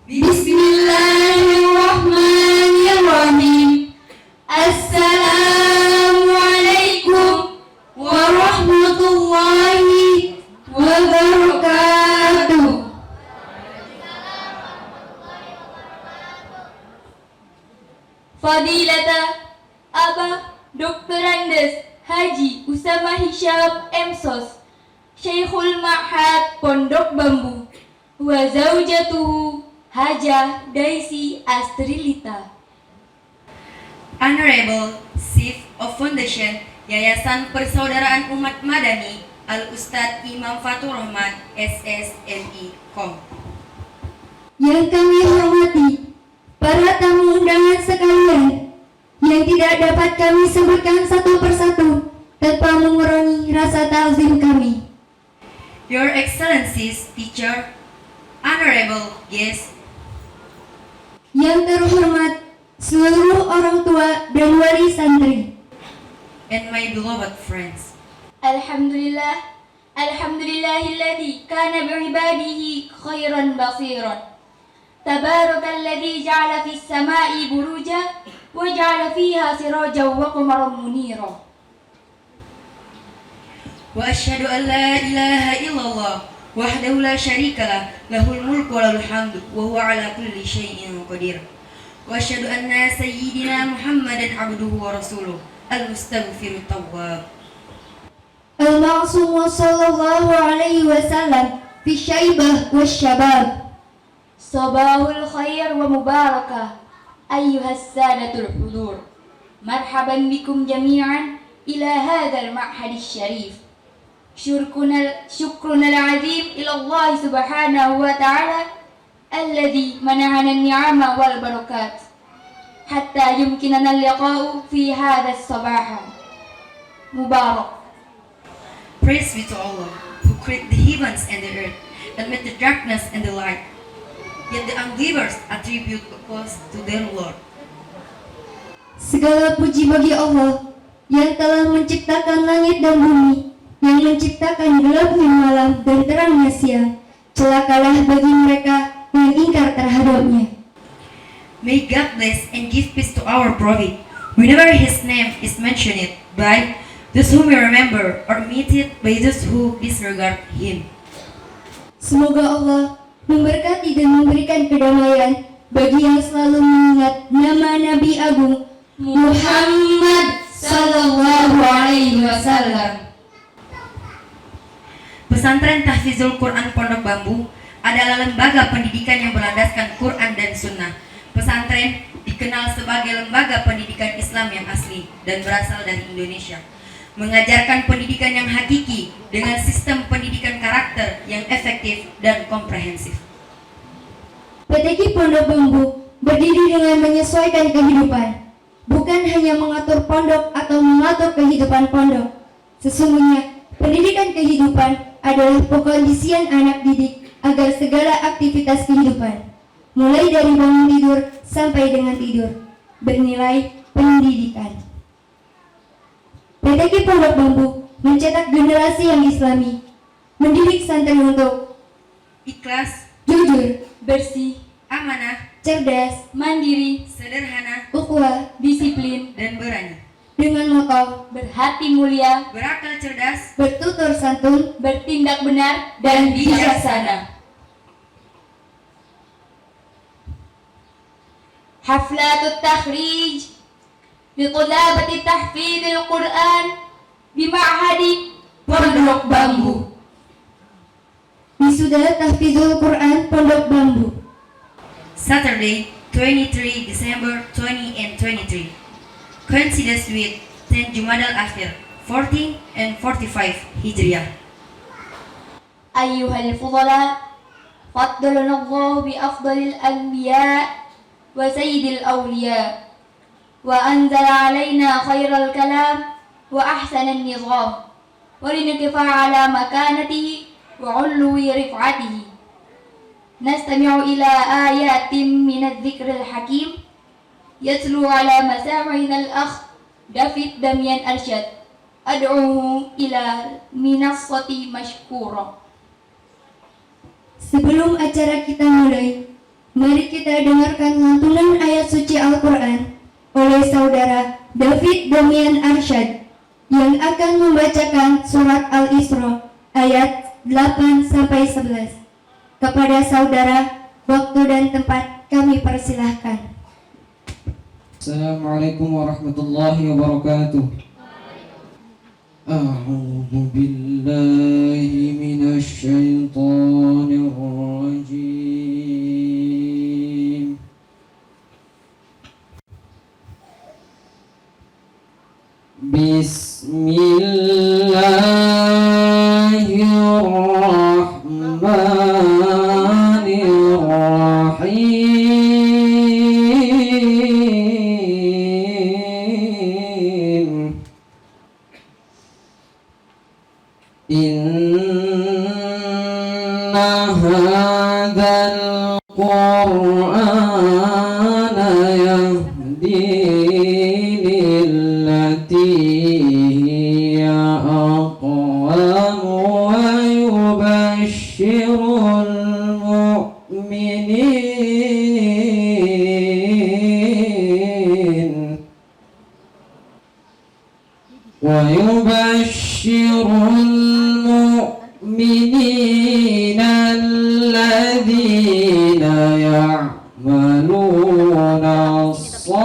Bismillahirrahmanirrahim. Assalamualaikum warahmatullahi wabarakatuh. Fadilata Aba Dr. Andes Haji Usama Hisham Emsos, Syekhul Ma'had Pondok Bambu, wa zaujatuhu Hajah Daisy Astrilita. Honorable Chief of Foundation Yayasan Persaudaraan Umat Madani Al-Ustadz Imam Fatur Rahman SSMI Kom. Yang kami hormati para tamu undangan sekalian, yang tidak dapat kami sebutkan satu persatu tanpa mengurangi rasa ta'zim kami. Your Excellencies, teacher, honorable guests, yang terhormat seluruh orang tua dan wali santri, and my beloved friends. Alhamdulillah, alhamdulillahilladzi kana bi'ibadihi khairan basiran. Tabarakalladzi ja'ala fis sama'i buruja wa ja'ala fiha sirajan wa qamaran munira. Wa asyhadu an la ilaha illallah wahdahu la syarika lah, lahul mulku wa lahul hamdu wa huwa ala kulli syai'in qadir. Wa asyhadu anna sayyidina Muhammadan abduhu wa rasuluh al-mustaghfirut tawwab. Al-Ma'sum sallallahu alaihi wasallam fi syaibah wasyabab. Sabahul khair wa mubarakah ayyuhas sadatul hudur. Marhaban bikum jami'an ila hadzal ma'hadis syarif. Syukrunal azim ila Allah subhanahu wa ta'ala alladhi mana'ana an-ni'ama wal barakat hatta yumkinana al-liqa'u fi hadzal sabah mubarak. Praise be to Allah, who created the heavens and the earth, and made the darkness and the light. Yet the unbelievers attribute applause to their Lord. Segala puji bagi Allah yang telah menciptakan langit dan bumi, yang menciptakan gelapnya malam dan terangnya siang. Celakalah bagi mereka yang ingkar terhadapnya. May God bless and give peace to our Prophet, whenever his name is mentioned by those whom we remember or omitted by those who disregard him. Semoga Allah memberkati dan memberikan kedamaian bagi yang selalu mengingat nama Nabi Agung Muhammad sallallahu alaihi wasallam. Pesantren Tahfizul Quran Pondok Bambu adalah lembaga pendidikan yang berlandaskan Quran dan Sunnah. Pesantren dikenal sebagai lembaga pendidikan Islam yang asli dan berasal dari Indonesia, mengajarkan pendidikan yang hakiki dengan sistem pendidikan karakter yang efektif dan komprehensif. PTQ Pondok Bambu berdiri dengan menyesuaikan kehidupan, bukan hanya mengatur pondok atau mengatur kehidupan pondok. Sesungguhnya, pendidikan kehidupan adalah pengkondisian anak didik agar segala aktivitas kehidupan, mulai dari bangun tidur sampai dengan tidur, bernilai pendidikan. PTQ Pondok Bambu mencetak generasi yang islami, mendidik santri untuk Ikhlas, jujur, bersih, amanah, cerdas, mandiri, sederhana, ukhuwah, disiplin, dan berani. dengan moto berhati mulia, Berakal cerdas, bertutur santun, bertindak benar, dan bijaksana. Haflatut takhrij Litulabati tahfidil Quran Bima'hadi Pondok Bambu. Wisuda Tahfidul Quran Pondok Bambu, Saturday, 23 December 2023, coincides with 10 Jumadal Akhir, 14 and 45 Hijriah. Ayyuhal fudala, faddalana Allah bi afdalil anbiya wa sayyidil awliya, wa anzala alaina khairal kalam wa ahsanan nizam, wa linkifa ala makanatihi wa ulwi rif'atihi. Nastami'u ila ayatin minadh dzikril hakim yatlu ala masami'ina al-akh David Damian Arsyad, ad'uhu ila minassati mashkura. Sebelum acara kita mulai, Mari kita dengarkan lantunan ayat suci Al-Quran oleh saudara David Damian Arsyad yang akan membacakan surat Al-Isra ayat 8-11. Kepada saudara, waktu dan tempat kami persilahkan. Assalamualaikum warahmatullahi wabarakatuh. A'udzu billahi minasy syaithanir rajim. Bismillahirrahmanirrahim. Inna hadzal Qur'ana yahdi lillati hiya aqwam wa yubashshirul mu'minin الذين يعملون الصالحات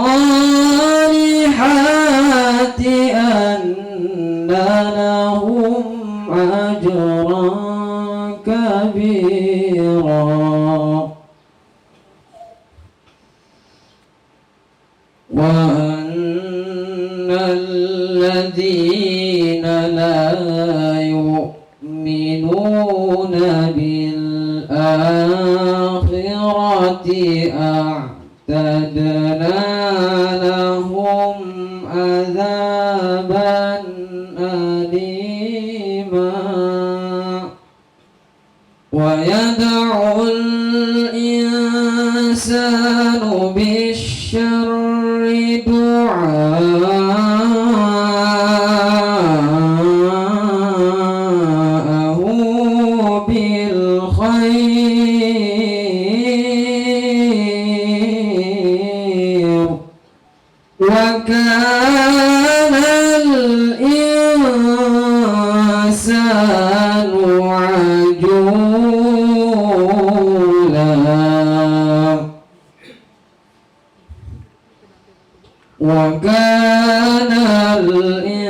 أن لهم أجرا كبيرا وأن الذين لا يؤمنون بالآخرة أعتدنا لهم عذابا أليما ويدعو الإنسان بالشر دعاءه بالخير وكان الإنسان عجولا وكان الإنسان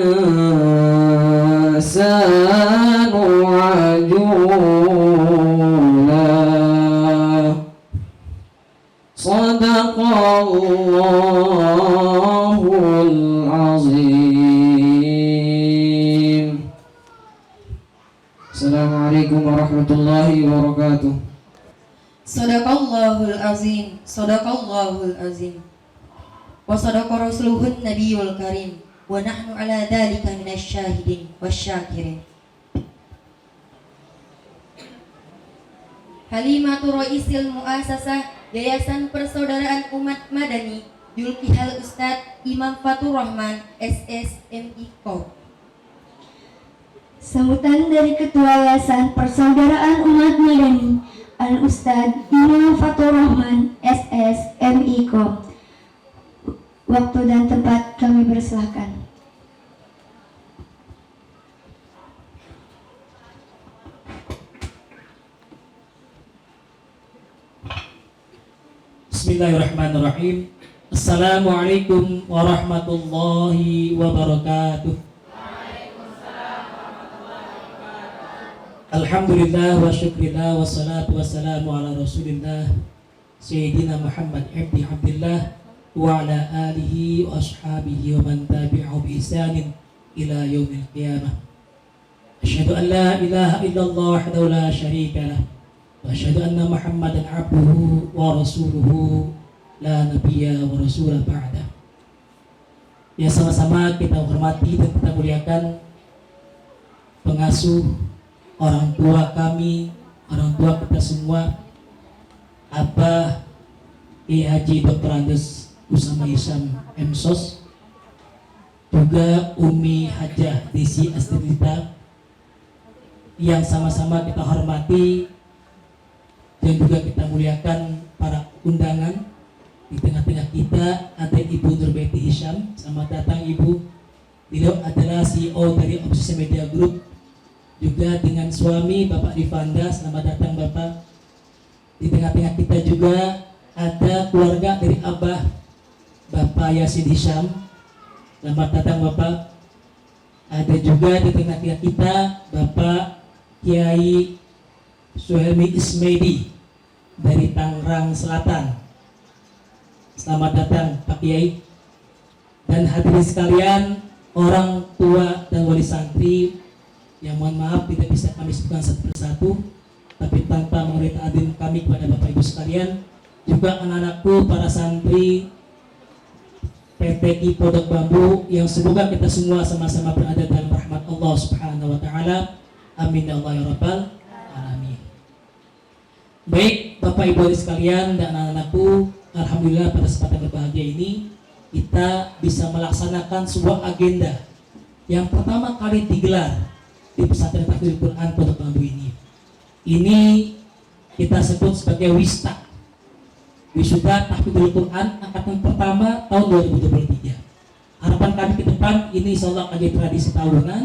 عجولا صدق الله العظيم. Assalamualaikum warahmatullahi wabarakatuh. Sadaqallahul azim, sadaqallahul azim. Wa sadaqa rasuluhun nabiyul karim. Wa nahnu ala dhalika minasy syahidin wasyakirin. Halimatu Raisil Muasasah Yayasan Persaudaraan Umat Madani Julkihal Ustadz Imam Fatur Rahman SSMI. Sambutan dari Ketua Yayasan Persaudaraan Umat Madani Al-Ustadz Imam Fatur Rahman SSMI. Waktu dan tempat kami persilahkan. Bismillahirrahmanirrahim. Assalamualaikum warahmatullahi wabarakatuh. Alhamdulillah wa syukrillah wa salatu wa salamu ala rasulillah Sayyidina Muhammad ibn Abdillah wa ala alihi wa ashabihi wa man tabi'ahu bi ihsanin ila yaumil qiyamah. Asyhadu an la ilaha illallah wahdahu la syarika lah wa asyhadu anna Muhammadan abduhu wa rasuluhu la nabiyya wa rasulah ba'da. Ya, sama-sama kita hormati dan kita muliakan pengasuh, orang tua kami, orang tua kita semua, Abah Kiai Haji Dr. Andes Usama Hisam MSOS, juga Umi Hajah Desi Astridita, yang sama-sama kita hormati dan juga kita muliakan para undangan. Di tengah-tengah kita ada Ibu Nurbaiti Hisham. Selamat datang Ibu. Beliau adalah CEO dari Obsesi Media Group. Juga dengan suami Bapak Rifanda. Selamat datang Bapak. Di tengah-tengah kita juga ada keluarga dari Abah Bapak Yasin Hisham. Selamat datang Bapak. Ada juga di tengah-tengah kita Bapak Kiai Suhelmi Ismedi dari Tangerang Selatan. Selamat datang Pak Kiai. Dan hadirin sekalian, orang tua dan wali santri yang mohon maaf tidak bisa kami sebutkan satu persatu, tapi tanpa mengurangi ta'zim kami kepada Bapak Ibu sekalian, juga anak-anakku para santri PTI Pondok Bambu yang semoga kita semua sama-sama berada dalam rahmat Allah Subhanahu wa taala. Amin ya Allah ya rabbal alamin. Baik Bapak Ibu sekalian dan anak-anakku, alhamdulillah pada kesempatan berbahagia ini kita bisa melaksanakan sebuah agenda yang pertama kali digelar di pesantren Tahfidzul Quran Pondok Bambu ini. Ini kita sebut sebagai WISTA, Wisuda Tahfidzul Quran angkatan pertama tahun 2023. Harapan kami ke depan ini insyaallah akan jadi tradisi tahunan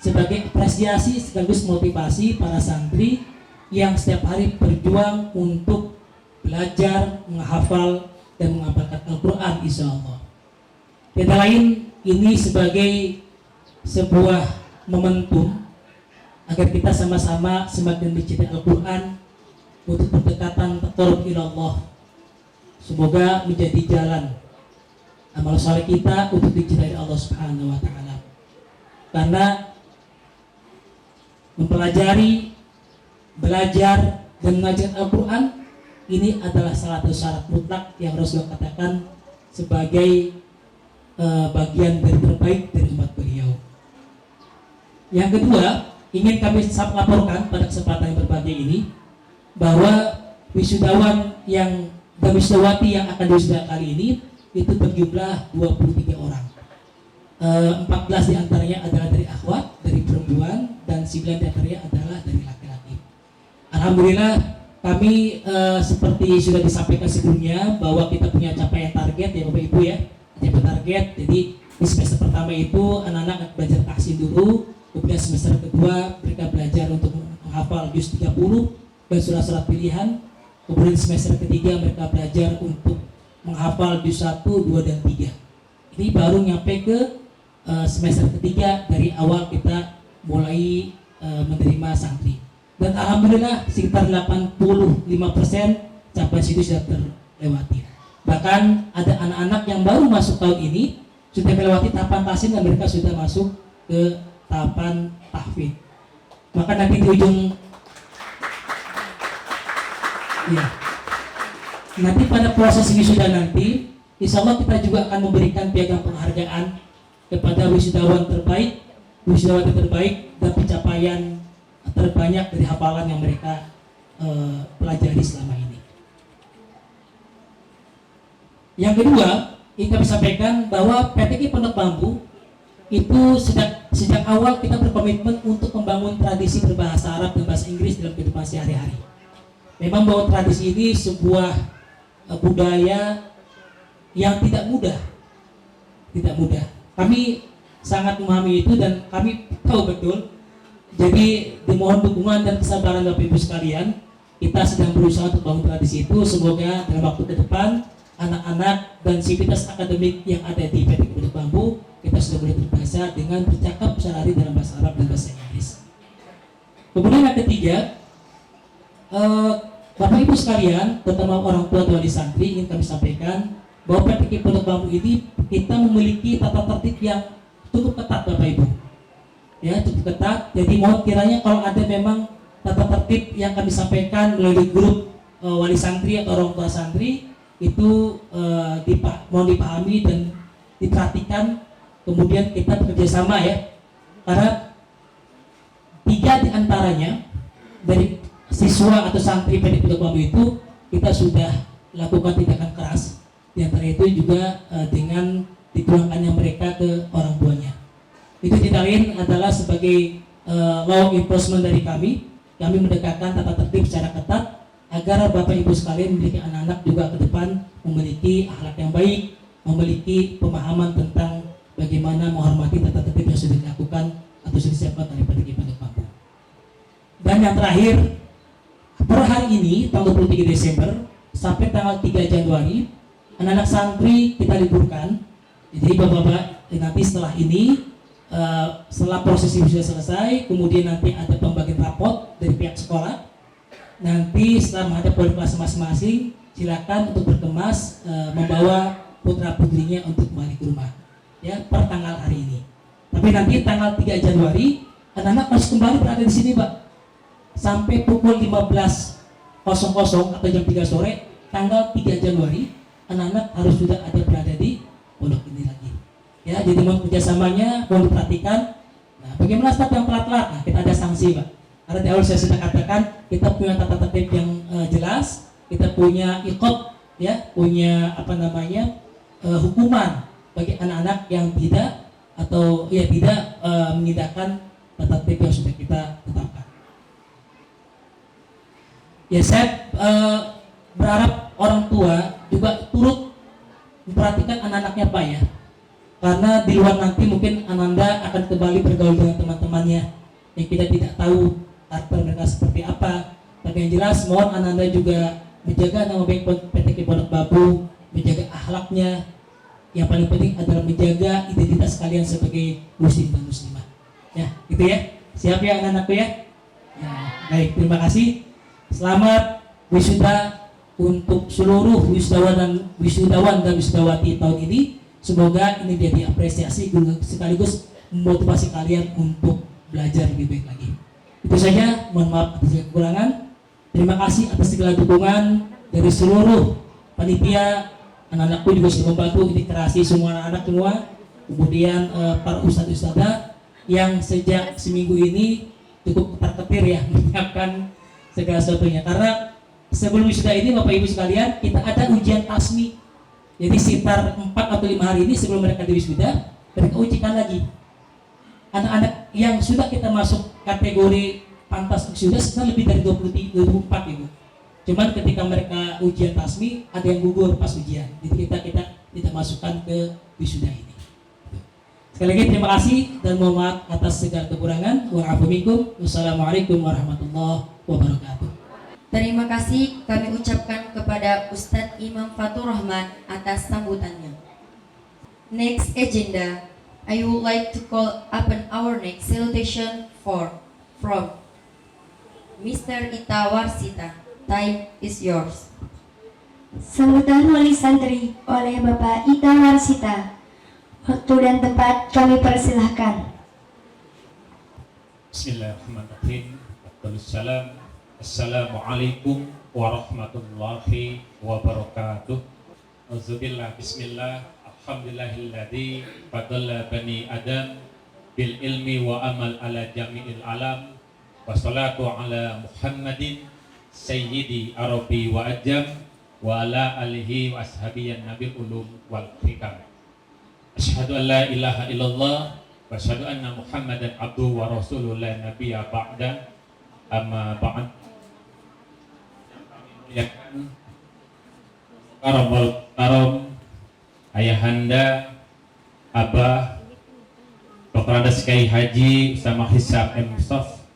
sebagai apresiasi sekaligus motivasi para santri yang setiap hari berjuang untuk belajar, menghafal dan menghafalkan Al-Quran insyaallah. Tidak lain ini sebagai sebuah momentum agar kita sama-sama semakin mencintai Al-Quran untuk berdekatan taqarrub ila Allah. Semoga menjadi jalan amal soleh kita untuk dicintai Allah Subhanahu wa taala. Karena mempelajari, belajar dan mengajar Al-Quran ini adalah salah satu syarat mutlak yang Rasulullah katakan sebagai bagian dari terbaik dari umat beliau. Yang kedua, ingin kami laporkan pada kesempatan yang berbahagia ini bahwa wisudawan dan wisudawati yang akan diwisuda kali ini itu berjumlah 23 orang. 14 diantaranya adalah dari akhwat, dari perempuan, dan 9 diantaranya adalah dari laki-laki. Alhamdulillah kami seperti sudah disampaikan sebelumnya bahwa kita punya capaian target ya Bapak Ibu ya, capaian target. Jadi di semester pertama itu anak-anak belajar tahsin dulu, kemudian semester kedua mereka belajar untuk menghafal juz 30 dan surat-surat pilihan. Kemudian semester ketiga mereka belajar untuk menghafal juz 1, 2, dan 3. Ini baru nyampe ke semester ketiga dari awal kita mulai menerima santri. Dan alhamdulillah sekitar 85% capaian situ sudah terlewati. Bahkan ada anak-anak yang baru masuk tahun ini sudah melewati tahapan tahsin dan mereka sudah masuk ke tahapan tahfidz. Maka nanti di ujung ya, nanti pada proses wisuda nanti, insya Allah kita juga akan memberikan piagam penghargaan kepada wisudawan terbaik, wisudawan terbaik dan pencapaian terbanyak dari hafalan yang mereka pelajari selama ini. Yang kedua, ingin kami sampaikan bahwa PTI Pondok Bambu itu sejak awal kita berkomitmen untuk membangun tradisi berbahasa Arab dan bahasa Inggris dalam kehidupan sehari-hari. Memang bahwa tradisi ini sebuah budaya yang tidak mudah. Kami sangat memahami itu dan kami tahu betul. Jadi dimohon dukungan dan kesabaran Bapak Ibu sekalian. Kita sedang berusaha untuk bangun tradisi itu. Semoga dalam waktu ke depan anak-anak dan sivitas akademik yang ada di PTI Pondok Bambu kita sudah boleh terbiasa dengan bercakap sehari dalam bahasa Arab dan bahasa Inggris. Kemudian yang ketiga, Bapak Ibu sekalian, terutama orang tua dan wali santri, ingin kami sampaikan bahwa PTI Pondok Bambu ini kita memiliki tata tertib yang cukup ketat Bapak Ibu. Ya, cukup ketat. Jadi mohon kiranya kalau ada memang tata tertib yang kami sampaikan melalui grup wali santri atau orang tua santri itu mohon dipahami dan diperhatikan. Kemudian kita bekerja sama ya, karena 3 diantaranya dari siswa atau santri PTI Pondok Bambu itu kita sudah lakukan tindakan keras. Di antara itu juga dengan dipulangkannya mereka ke orang tuanya. Itu tidak lain adalah sebagai law enforcement dari kami mendekatkan tata tertib secara ketat agar agar Bapak Ibu sekalian memiliki anak-anak juga ke depan memiliki akhlak yang baik, memiliki pemahaman tentang bagaimana menghormati tata tertib yang sudah dilakukan atau sudah disiapkan oleh PTKI Pondok Bambu. Dan yang terakhir, per hari ini tanggal 23 Desember sampai tanggal 3 Januari anak-anak santri kita liburkan. Jadi Bapak-bapak nanti setelah ini setelah prosesi sudah selesai, kemudian nanti ada pembagian rapot dari pihak sekolah. Nanti setelah menghadap wali kelas masing-masing, silakan untuk berkemas membawa putra putrinya untuk kembali ke rumah ya per tanggal hari ini. Tapi nanti tanggal 3 Januari anak-anak harus kembali berada di sini, Pak, sampai pukul 15.00 atau jam 3 sore tanggal 3 Januari anak-anak harus sudah ada berada di pondok ini lagi ya. Jadi mohon kerjasamanya, mohon diperhatikan. Nah, bagaimana staf yang telat-telat? Nah, kita ada sanksi, Pak. Karena di awal saya sudah katakan kita punya tata tertib yang jelas, kita punya iqab ya, punya hukuman bagi anak-anak yang tidak atau ya tidak mengindahkan tata tertib yang sudah kita tetapkan. Ya, saya berharap orang tua juga turut memperhatikan anak-anaknya, Pak ya. Karena di luar nanti mungkin Ananda akan kembali bergaul dengan teman-temannya yang kita tidak tahu karakter mereka seperti apa. Tapi yang jelas mohon Ananda juga menjaga nama baik PTKI Pondok Bambu, menjaga akhlaknya. Yang paling penting adalah menjaga identitas kalian sebagai muslim dan muslimah. Ya, gitu ya. Siap ya anak-anakku ya? Ya, baik, terima kasih. Selamat wisuda untuk seluruh wisudawan dan wisudawati tahun ini. Semoga ini jadi apresiasi sekaligus memotivasi kalian untuk belajar lebih baik lagi. Itu saja, mohon maaf atas segala kekurangan. Terima kasih atas segala dukungan dari seluruh panitia. Anak-anakku juga sudah membantu integrasi semua anak-anak semua. Kemudian para ustadz-ustadzah yang sejak seminggu ini cukup ketar-ketir ya menyiapkan segala sesuatunya. Karena sebelum wisuda ini Bapak Ibu sekalian, kita ada ujian tasmi. Jadi sekitar 4 atau 5 hari ini sebelum mereka diwisuda, mereka ujikan lagi. Anak-anak yang sudah kita masuk kategori pantas wisuda sebenarnya lebih dari 24 Ibu. Cuman ketika mereka ujian tasmi, ada yang gugur pas ujian. Jadi kita tidak masukkan ke wisuda ini. Sekali lagi terima kasih dan mohon maaf atas segala kekurangan. Wassalamualaikum warahmatullahi wabarakatuh. Terima kasih kami ucapkan kepada Ustadz Imam Fatur Rahman atas sambutannya. Next agenda, I would like to call upon our next salutation from Mr. Ita Warsita. Time is yours. Sambutan wali santri oleh Bapak Ita Warsita. Waktu dan tempat kami persilahkan. Bismillahirrahmanirrahim. Waalaikumsalam. Assalamualaikum warahmatullahi wabarakatuh. Auzubillah, bismillah. Alhamdulillahilladzi fadalla bani Adam bil ilmi wa amal ala jami'il alam. Wassalatu ala Muhammadin sayyidi arabi wa ajam wa ala alihi wa ashabiyan nabil ulum wal hikam. Asyhadu an la ilaha illallah wa asyhadu anna Muhammadan abduhu wa rasuluhu la nabiyya ba'da. Amma ba'd. Karam ayahanda, abah, Dr. Andes Kiai Haji sama Hisab M. Mustafa.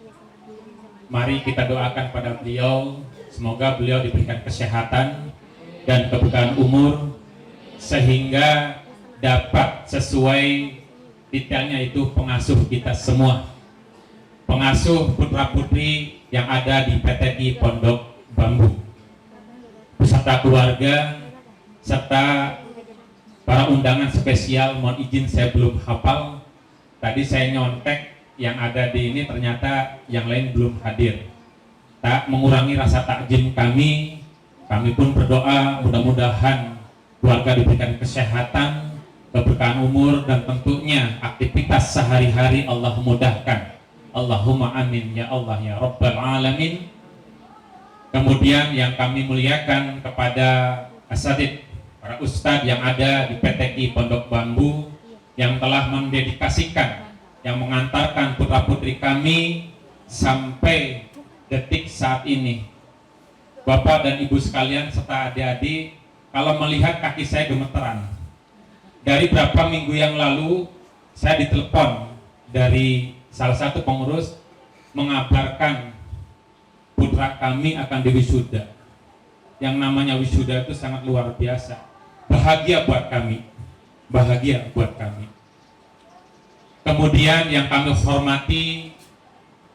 Mari kita doakan pada beliau, semoga beliau diberikan kesehatan dan keberkahan umur sehingga dapat sesuai detailnya itu pengasuh kita semua, pengasuh putra putri yang ada di PTKI Pondok Bambu beserta keluarga serta para undangan spesial. Mohon izin saya belum hafal, tadi saya nyontek yang ada di ini, ternyata yang lain belum hadir. Tak mengurangi rasa takjim kami pun berdoa mudah-mudahan keluarga diberikan kesehatan, keberkahan umur, dan tentunya aktivitas sehari-hari Allah mudahkan. Allahumma amin ya Allah ya Rabbal Alamin. Kemudian yang kami muliakan kepada asatidz, para ustadz yang ada di PTKI Pondok Bambu yang telah mendedikasikan, yang mengantarkan putra putri kami sampai detik saat ini. Bapak dan Ibu sekalian serta adik-adik, kalau melihat kaki saya gemeteran. Dari beberapa minggu yang lalu saya ditelepon dari salah satu pengurus mengabarkan putra kami akan diwisuda. Yang namanya wisuda itu sangat luar biasa. Bahagia buat kami. Bahagia buat kami. Kemudian yang kami hormati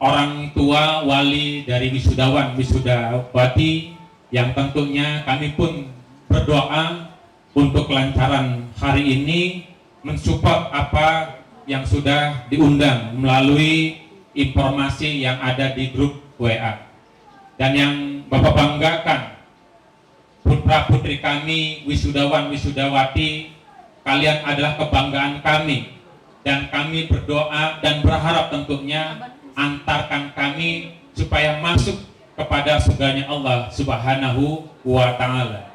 orang tua wali dari wisudawan wisudawati yang tentunya kami pun berdoa untuk kelancaran hari ini, mensupport apa yang sudah diundang melalui informasi yang ada di grup WA. Dan yang Bapak banggakan, putra putri kami, wisudawan wisudawati, kalian adalah kebanggaan kami. Dan kami berdoa dan berharap tentunya antarkan kami supaya masuk kepada surganya Allah Subhanahu wa Ta'ala.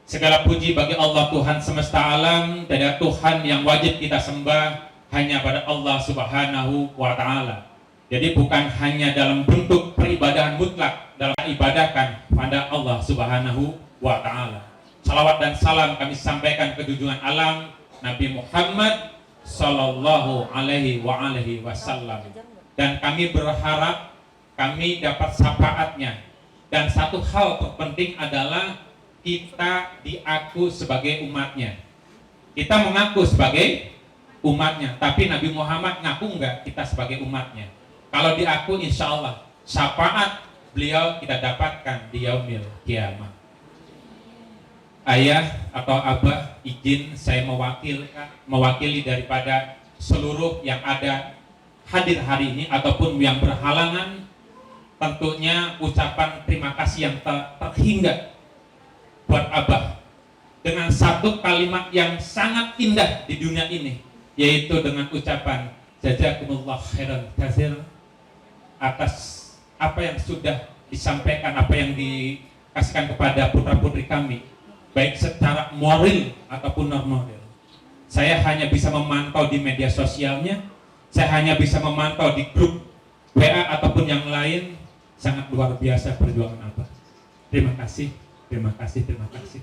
Segala puji bagi Allah Tuhan semesta alam, dan Tuhan yang wajib kita sembah hanya pada Allah Subhanahu wa Ta'ala. Jadi bukan hanya dalam bentuk peribadahan mutlak, dalam ibadahkan pada Allah Subhanahu wa Ta'ala. Salawat dan salam kami sampaikan ke junjungan alam Nabi Muhammad sallallahu alaihi wasallam. Dan kami berharap kami dapat syafaatnya. Dan satu hal terpenting adalah kita diaku sebagai umatnya. Kita mengaku sebagai umatnya, tapi Nabi Muhammad ngaku enggak kita sebagai umatnya. Kalau diaku, insya Allah syafaat beliau kita dapatkan di yaumil kiamat. Ayah atau abah, izin saya mewakili daripada seluruh yang ada hadir hari ini ataupun yang berhalangan, tentunya ucapan terima kasih yang terhingga buat abah dengan satu kalimat yang sangat indah di dunia ini, yaitu dengan ucapan jazakumullah khairan katsir atas apa yang sudah disampaikan, apa yang dikasihkan kepada putra-putri kami, baik secara moral ataupun non moral. Saya hanya bisa memantau di media sosialnya, saya hanya bisa memantau di grup WA ataupun yang lain. Sangat luar biasa perjuangan Abah. Terima kasih, terima kasih, terima kasih.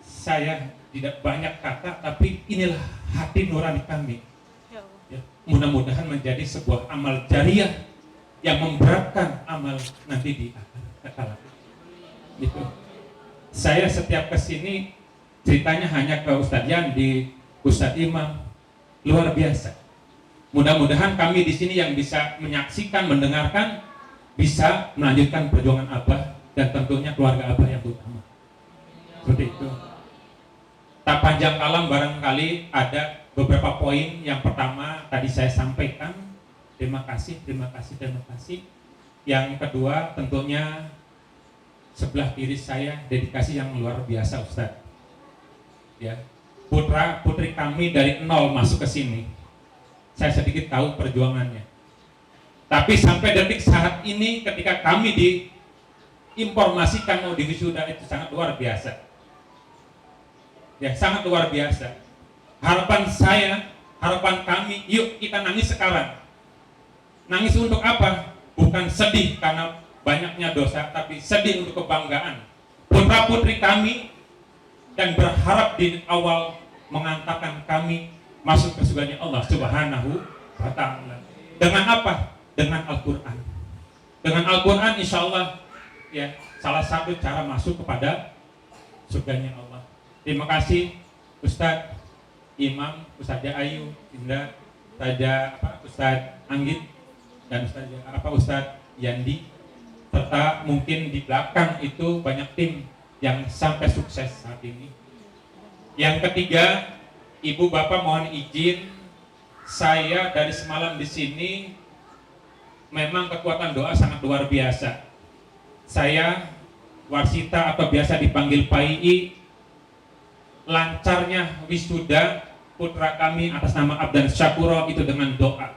Saya tidak banyak kata, tapi inilah hati nurani kami. Ya, mudah-mudahan menjadi sebuah amal jariah yang memberatkan amal nanti di akhir kala. Gitu. Saya setiap kesini ceritanya hanya ke Ustadz Yandi, Ustadz Imam, luar biasa. Mudah-mudahan kami di sini yang bisa menyaksikan, mendengarkan, bisa melanjutkan perjuangan Abah dan tentunya keluarga Abah yang utama. Seperti itu. Tak panjang kalam, barangkali ada beberapa poin. Yang pertama tadi saya sampaikan, terima kasih, terima kasih, terima kasih. Yang kedua tentunya sebelah kiri saya dedikasi yang luar biasa Ustadz. Ya, putra putri kami dari nol masuk ke sini. Saya sedikit tahu perjuangannya. Tapi sampai detik saat ini ketika kami diinformasikan mau diwisuda itu sangat luar biasa. Ya, sangat luar biasa. Harapan saya, harapan kami, yuk kita nangis sekarang. Nangis untuk apa? Bukan sedih karena banyaknya dosa, tapi sedih untuk kebanggaan putra putri kami dan berharap di awal mengantarkan kami masuk ke surganya Allah Subhanahu wa Ta'ala. Dengan apa? Dengan Al-Quran. Dengan Al-Quran insya Allah ya salah satu cara masuk kepada surganya Allah. Terima kasih Ustadz Imam, Ustadz Ayu, Indra, Ustadz Anggit dan Ustadz Yandi, serta mungkin di belakang itu banyak tim yang sampai sukses saat ini. Yang ketiga, Ibu Bapak mohon izin, saya dari semalam di sini memang kekuatan doa sangat luar biasa. Saya Warsita atau biasa dipanggil Pai, lancarnya wisuda putra kami atas nama Abdan Syakuro itu dengan doa.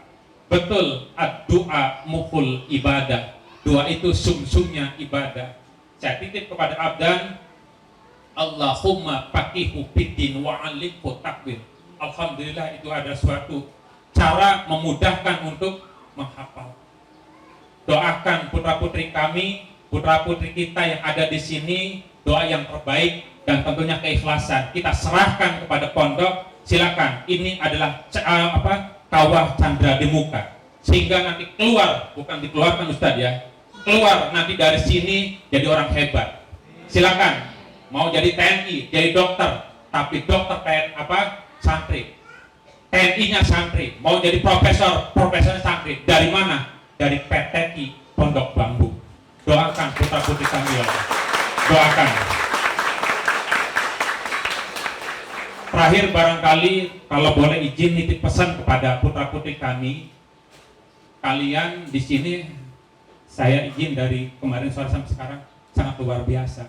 Betul, doa mukul ibadah. Doa itu sumsumnya ibadah. Saya titip kepada Abdan, Allahumma faqihu fiddin wa 'allimhu takwil. Alhamdulillah itu ada suatu cara memudahkan untuk menghafal. doakan putra-putri kami, putra-putri kita yang ada di sini, doa yang terbaik dan tentunya keikhlasan. Kita serahkan kepada pondok. Silakan, ini adalah kawah candra di muka, sehingga nanti keluar, bukan dikeluarkan Ustadz ya, keluar nanti dari sini jadi orang hebat. Silakan, mau jadi TNI, jadi dokter, tapi dokter santri, TNI-nya santri, mau jadi profesornya santri. Dari mana? Dari PTI Pondok Bambu. Doakan putra-putri kami ya Allah. Doakan. Terakhir barangkali kalau boleh izin nitip pesan kepada putra-putri kami. Kalian di sini saya izin dari kemarin sore sampai sekarang sangat luar biasa.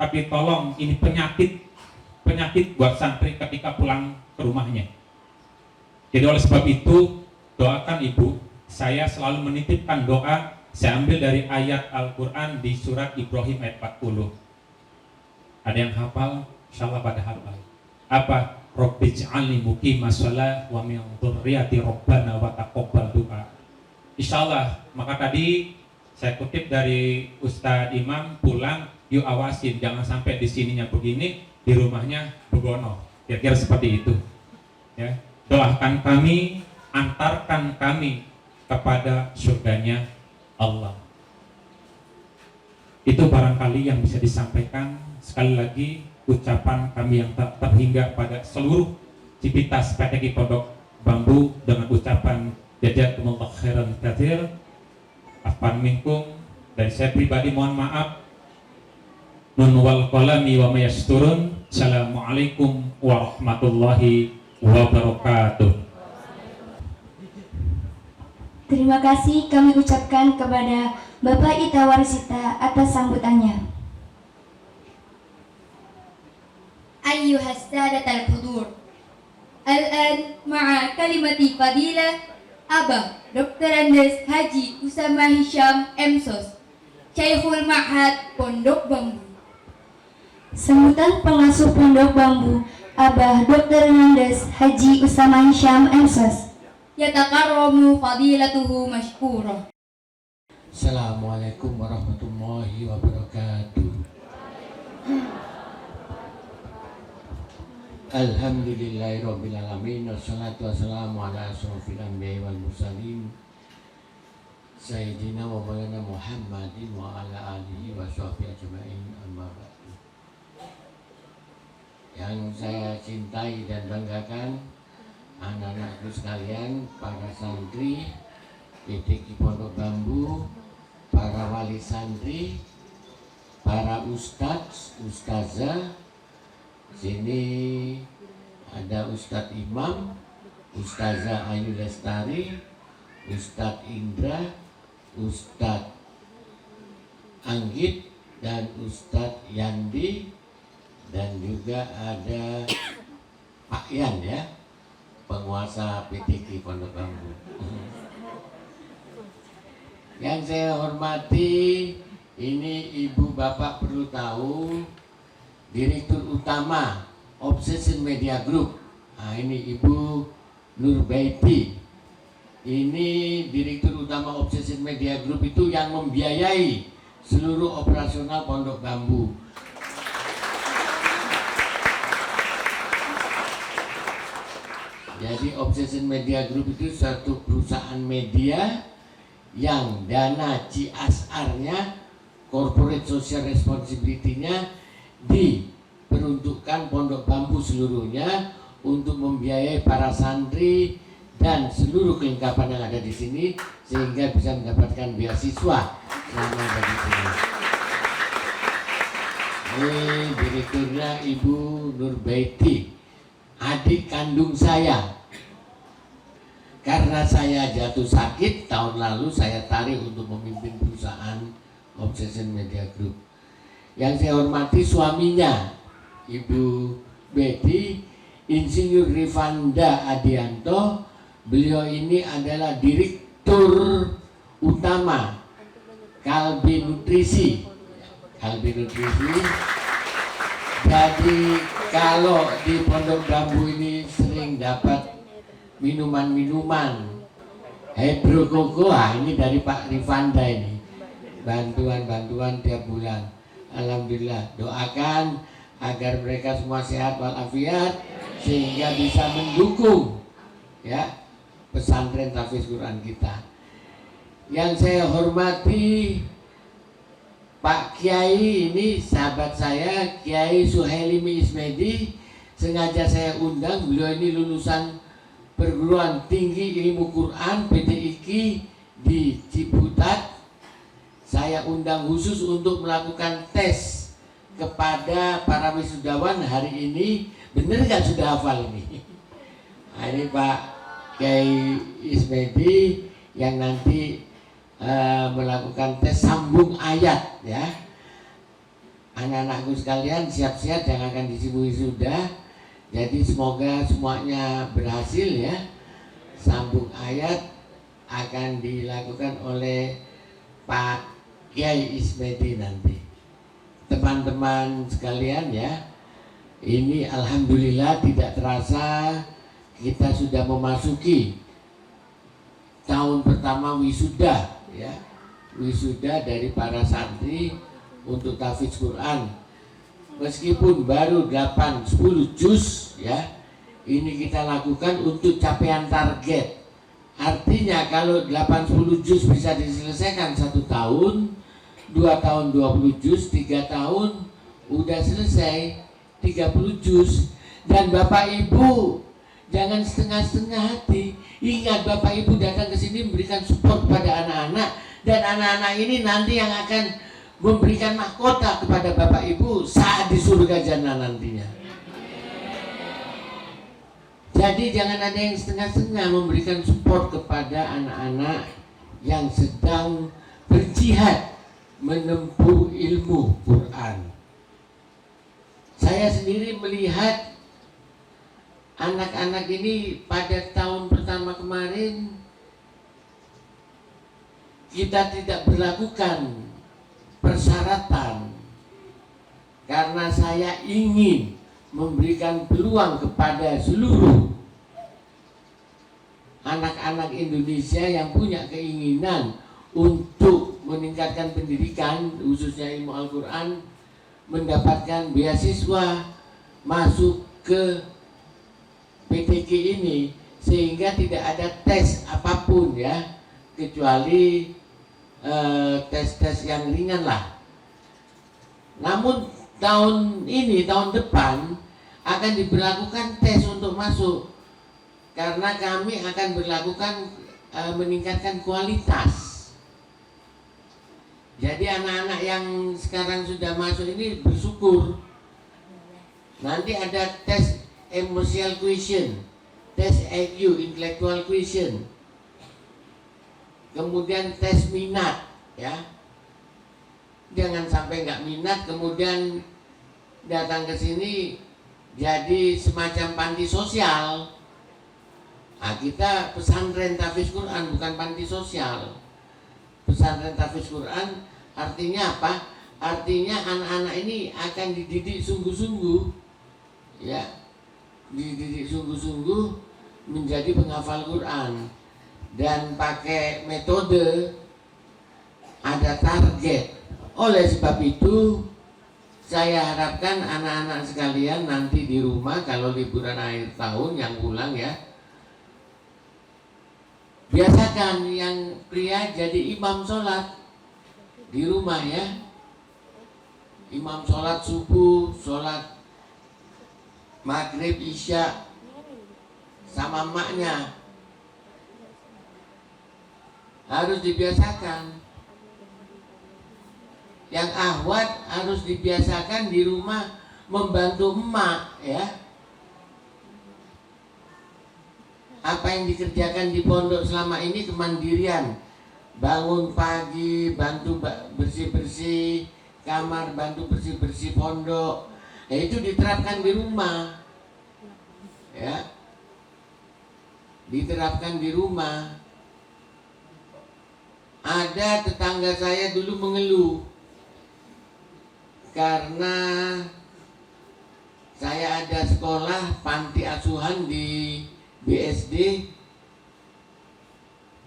Tapi tolong ini penyakit buat santri ketika pulang ke rumahnya. Jadi oleh sebab itu doakan ibu. Saya selalu menitipkan doa. Saya ambil dari ayat Al-Quran di surat Ibrahim ayat 40. Ada yang hafal? Insyaallah pada hafal. Apa? Rabbij'alni muqimas shalah wa min dzurriyyati rabbana wa taqabbal du'a. Insyaallah. Maka tadi saya kutip dari Ustadz Imam, pulang yuk awasin jangan sampai di sininya begini, di rumahnya begono. Kira-kira seperti itu. Ya. Doakan kami, antarkan kami kepada surganya Allah. Itu barangkali yang bisa disampaikan. Sekali lagi ucapan kami yang terhingga pada seluruh civitas PTKI Pondok Bambu dengan ucapan jazakumullah khairan katsir. Afwan minkum. Dari saya pribadi mohon maaf. Nun wal qalami wa mayasturun. Assalamualaikum warahmatullahi wabarakatuh. Terima kasih kami ucapkan kepada Bapak Ita Warsita atas sambutannya. أيها السادة الحضور الآن مع كلمة فضيلة أبا دكتور أندس حاجي أسامة هشام MSOS Syekhul Ma'had Pondok Bambu. Sambutan pengasuh Pondok Bambu Abah Dr. Andes Haji Usama Hisham MSOS. Yatakarramu fadilatuhu mashkurah. Assalamualaikum warahmatullahi wabarakatuh. Alhamdulillahirrabbilalamin. Wassalatu wassalamu ala asrofil anbiya wal mursalin Sayyidina wa maulana Muhammadin wa ala alihi wa sahbihi ajma'in, amma ba'du. Yang saya cintai dan banggakan anak-anakku sekalian, para santri PTKI Pondok Bambu, para wali santri, para ustadz, ustazah. Sini ada Ustadz Imam, Ustazah Ayu Lestari, Ustadz Indra, Ustadz Anggit, dan Ustadz Yandi, dan juga ada Pak Yan ya, penguasa PTKI Pondok Bambu. Yang saya hormati, ini ibu bapak perlu tahu, Direktur Utama Obsession Media Group. Nah, ini Ibu Nurbaiti. Ini Direktur Utama Obsession Media Group itu yang membiayai seluruh operasional Pondok Bambu. Jadi Obsession Media Group itu suatu perusahaan media yang dana CSR-nya, Corporate Social Responsibility-nya, diperuntukkan Pondok Bambu seluruhnya untuk membiayai para santri dan seluruh kelengkapan yang ada di sini sehingga bisa mendapatkan beasiswa selama ada di sini. Ini direkturnya Ibu Nurbaiti, adik kandung saya. Karena saya jatuh sakit tahun lalu, saya tarik untuk memimpin perusahaan Obsession Media Group. Yang saya hormati suaminya, Ibu Betty, Insinyur Rifanda Adianto. Beliau ini adalah Direktur Utama Kalbi Nutrisi. Kalbi Nutrisi. Jadi kalau di Pondok Bambu ini sering dapat minuman-minuman Hebro Koko, ini dari Pak Rifanda ini, bantuan tiap bulan. Alhamdulillah, doakan agar mereka semua sehat walafiat sehingga bisa mendukung ya pesantren tahfiz Quran kita. Yang saya hormati Pak Kiai, ini sahabat saya, Kiai Suhailimi Ismedi. Sengaja saya undang, beliau ini lulusan Perguruan Tinggi Ilmu Quran PTIQ di Ciputat. Saya undang khusus untuk melakukan tes kepada para wisudawan hari ini. Bener nggak sudah hafal ini? Nah, ini Pak Kiai Ismedi yang nanti melakukan tes sambung ayat ya. Anak-anakku sekalian siap-siap yang akan disibui sudah. Jadi semoga semuanya berhasil ya. Sambung ayat akan dilakukan oleh Pak Kiai Ismedi nanti. Teman-teman sekalian ya, ini alhamdulillah tidak terasa kita sudah memasuki tahun pertama wisuda ya. Wisuda dari para santri untuk tahfiz Quran. Meskipun baru 8-10 juz ya, ini kita lakukan untuk capaian target. Artinya kalau 8-10 juz bisa diselesaikan 1 tahun, 2 tahun 20 juz, 3 tahun udah selesai 30 juz. Dan Bapak Ibu jangan setengah-setengah hati. Ingat, Bapak Ibu datang ke sini memberikan support kepada anak-anak, dan anak-anak ini nanti yang akan memberikan mahkota kepada Bapak Ibu saat di surga jannah nantinya. Jadi jangan ada yang setengah-setengah memberikan support kepada anak-anak yang sedang berjihad menempuh ilmu Quran. Saya sendiri melihat anak-anak ini pada tahun pertama kemarin kita tidak berlakukan persyaratan karena saya ingin memberikan peluang kepada seluruh anak-anak Indonesia yang punya keinginan untuk meningkatkan pendidikan khususnya ilmu Al-Quran, mendapatkan beasiswa masuk ke PTQ ini, sehingga tidak ada tes apapun ya, kecuali tes-tes yang ringan lah. Namun tahun ini, tahun depan akan diberlakukan tes untuk masuk, karena kami akan berlakukan meningkatkan kualitas. Jadi anak-anak yang sekarang sudah masuk ini bersyukur. Nanti ada tes emotional question, tes IQ, intellectual question, kemudian tes minat ya. Jangan sampai nggak minat kemudian datang ke sini jadi semacam panti sosial. Nah, kita pesantren tahfiz Quran, bukan panti sosial. Pesantren tahfiz Quran artinya apa? Artinya anak-anak ini akan dididik sungguh-sungguh ya, dididik sungguh-sungguh menjadi penghafal Quran, dan pakai metode ada target. Oleh sebab itu saya harapkan anak-anak sekalian nanti di rumah kalau liburan akhir tahun yang pulang ya, biasakan yang pria jadi imam sholat di rumah ya. Imam sholat subuh, sholat maghrib, isya sama emaknya. Harus dibiasakan. Yang ahwat harus dibiasakan di rumah membantu emak ya. Apa yang dikerjakan di pondok selama ini kemandirian, bangun pagi, bantu bersih-bersih kamar, bantu bersih-bersih pondok, ya itu diterapkan di rumah ya, diterapkan di rumah. Ada tetangga saya dulu mengeluh karena saya ada sekolah panti asuhan di BSD,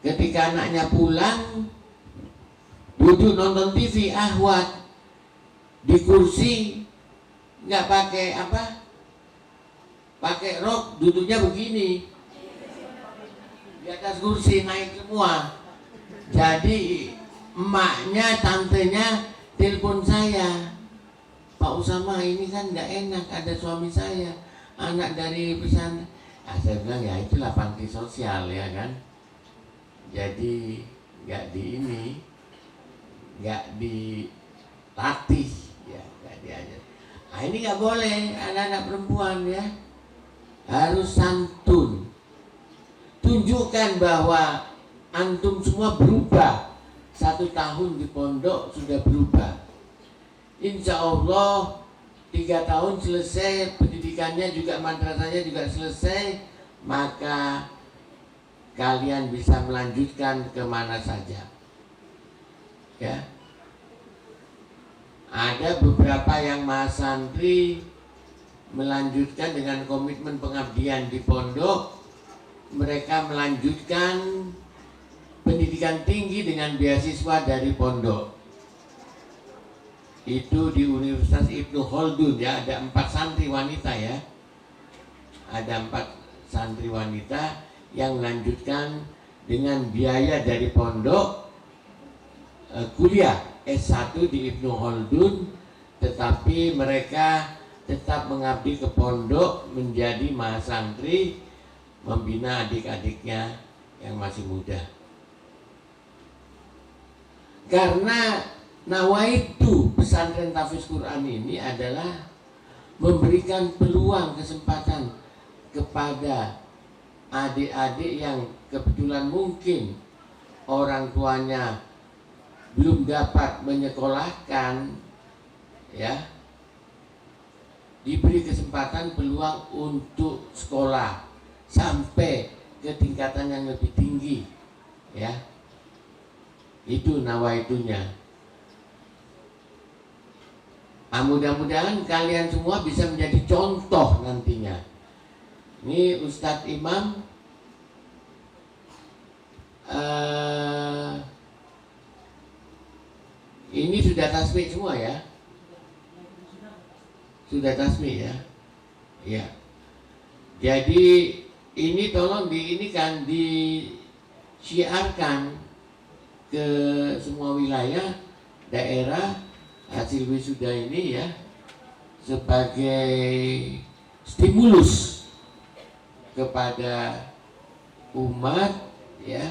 ketika anaknya pulang duduk nonton TV ahwat di kursi, nggak pakai apa, pakai rok, duduknya begini di atas kursi, naik semua. Jadi emaknya, tantenya telepon saya, Pak Usama ini kan nggak enak, ada suami saya, anak dari pesantren. Saya bilang ya itulah panti sosial ya kan. Jadi nggak dilatih ya, nggak diajar. Nah ini nggak boleh, anak-anak perempuan ya harus santun. Tunjukkan bahwa antum semua berubah. 1 tahun di pondok sudah berubah. Insya Allah 3 tahun selesai, pendidikannya juga, madrasahnya juga selesai, maka kalian bisa melanjutkan kemana saja. Ya, ada beberapa yang mahasantri melanjutkan dengan komitmen pengabdian di pondok. Mereka melanjutkan pendidikan tinggi dengan beasiswa dari pondok. Itu di Universitas Ibnu Khaldun ya, ada 4 santri wanita ya. Ada 4 santri wanita yang melanjutkan dengan biaya dari pondok kuliah S1 di Ibnu Khaldun, tetapi mereka tetap mengabdi ke pondok menjadi mahasantri, membina adik-adiknya yang masih muda. Karena nawaitu pesantren tahfiz Quran ini adalah memberikan peluang, kesempatan kepada adik-adik yang kebetulan mungkin orang tuanya belum dapat menyekolahkan ya, diberi kesempatan peluang untuk sekolah sampai ke tingkatan yang lebih tinggi ya. Itu nawaitunya. Mudah-mudahan kalian semua bisa menjadi contoh nantinya. Ini Ustadz Imam ini sudah tasbih semua ya? Sudah tasbih ya? Ya. Jadi ini tolong disiarkan ke semua wilayah, daerah hasil wisuda ini ya, sebagai stimulus kepada umat ya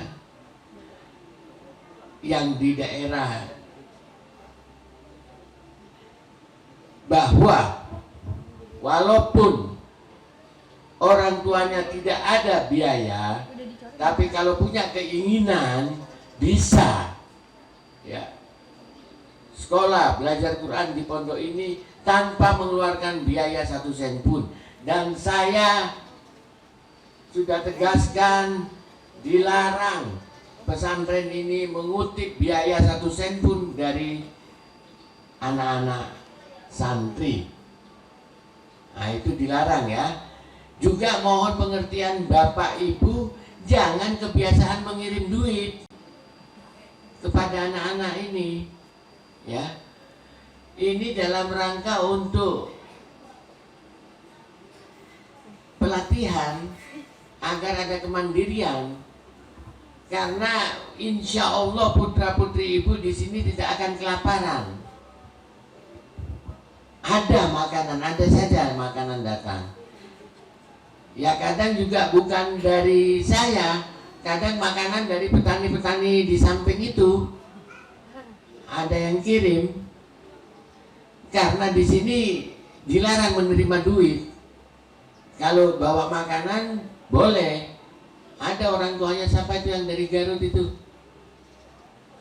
yang di daerah, bahwa walaupun orang tuanya tidak ada biaya, tapi kalau punya keinginan bisa ya sekolah belajar Quran di pondok ini tanpa mengeluarkan biaya 1 sen pun. Dan saya sudah tegaskan, dilarang pesantren ini mengutip biaya 1 sen pun dari anak-anak santri. Nah itu dilarang ya. Juga mohon pengertian Bapak Ibu, jangan kebiasaan mengirim duit kepada anak-anak ini ya. Ini dalam rangka untuk pelatihan agar ada kemandirian, karena insya Allah putra putri ibu di sini tidak akan kelaparan. Ada makanan, ada saja makanan datang. Ya kadang juga bukan dari saya, kadang makanan dari petani-petani di samping itu ada yang kirim, karena di sini dilarang menerima duit. Kalau bawa makanan boleh. Ada orang tuanya, siapa itu yang dari Garut itu,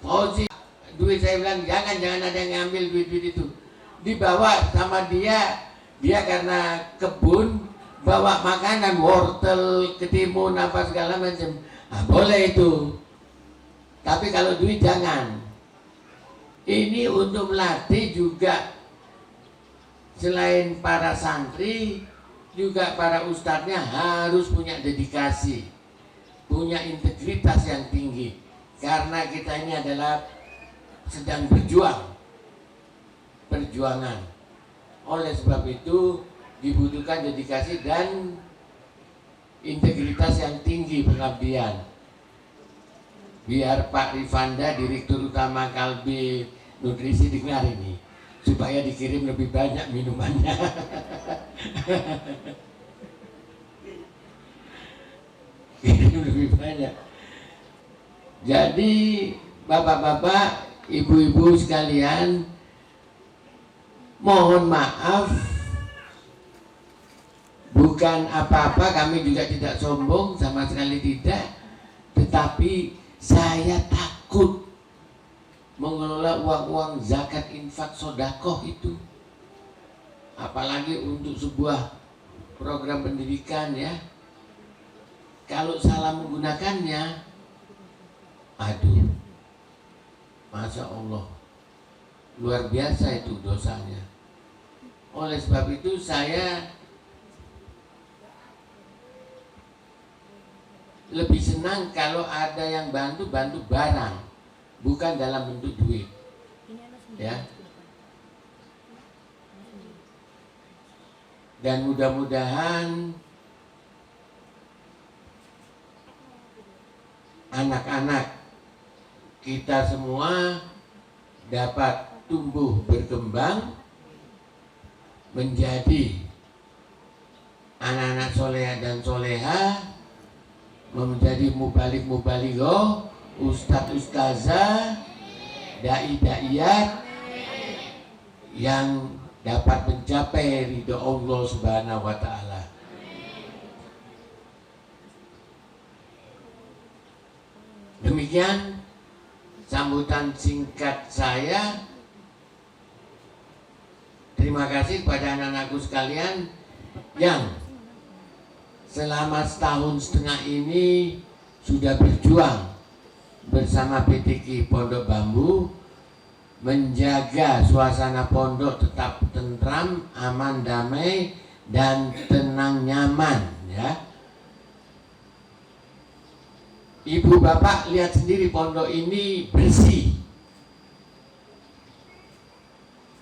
Fauzi, duit, saya bilang jangan ada yang ngambil duit itu, dibawa sama dia karena kebun, bawa makanan, wortel, ketimun, apa segala macam. Nah, boleh itu. Tapi kalau duit jangan. Ini untuk melatih juga, selain para santri, juga para ustadznya harus punya dedikasi. punya integritas yang tinggi, karena kita ini adalah sedang perjuangan. Oleh sebab itu dibutuhkan dedikasi dan integritas yang tinggi, pengabdian. Biar Pak Rifanda, Direktur Utama Kalbe Nutrisi, dengar ini, supaya dikirim lebih banyak minumannya. Kirim lebih banyak. Jadi bapak-bapak, ibu-ibu sekalian, mohon maaf, bukan apa-apa, kami juga tidak sombong, sama sekali tidak. Tetapi saya takut mengelola uang-uang zakat, infak, sodakoh itu. Apalagi untuk sebuah program pendidikan ya. Kalau salah menggunakannya, aduh, Masya Allah, luar biasa itu dosanya. Oleh sebab itu saya lebih senang kalau ada yang bantu barang, bukan dalam bentuk duit. Ya. Dan mudah-mudahan anak-anak kita semua dapat tumbuh berkembang menjadi anak-anak soleha dan soleha, menjadi mubalik-mubalighah, ustadz-ustazah, dai-daiyat yang dapat mencapai ridho Allah Subhanahu wa Ta'ala. Demikian sambutan singkat saya. Terima kasih kepada anak-anakku sekalian yang selama setahun setengah ini sudah berjuang bersama PTK Pondok Bambu menjaga suasana pondok tetap tentram, aman, damai, dan tenang, nyaman ya. Ibu bapak lihat sendiri pondok ini bersih,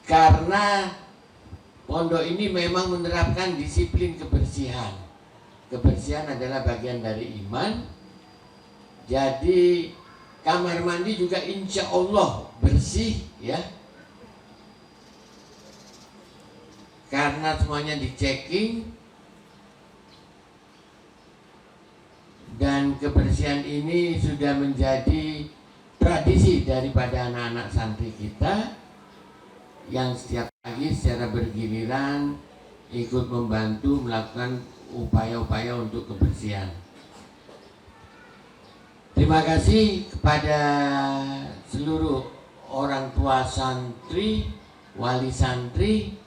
karena pondok ini memang menerapkan disiplin kebersihan. Kebersihan adalah bagian dari iman. Jadi kamar mandi juga insya Allah bersih ya, karena semuanya di-checking. Dan kebersihan ini sudah menjadi tradisi daripada anak-anak santri kita yang setiap pagi secara bergiliran ikut membantu melakukan upaya-upaya untuk kebersihan. Terima kasih kepada seluruh orang tua santri, wali santri.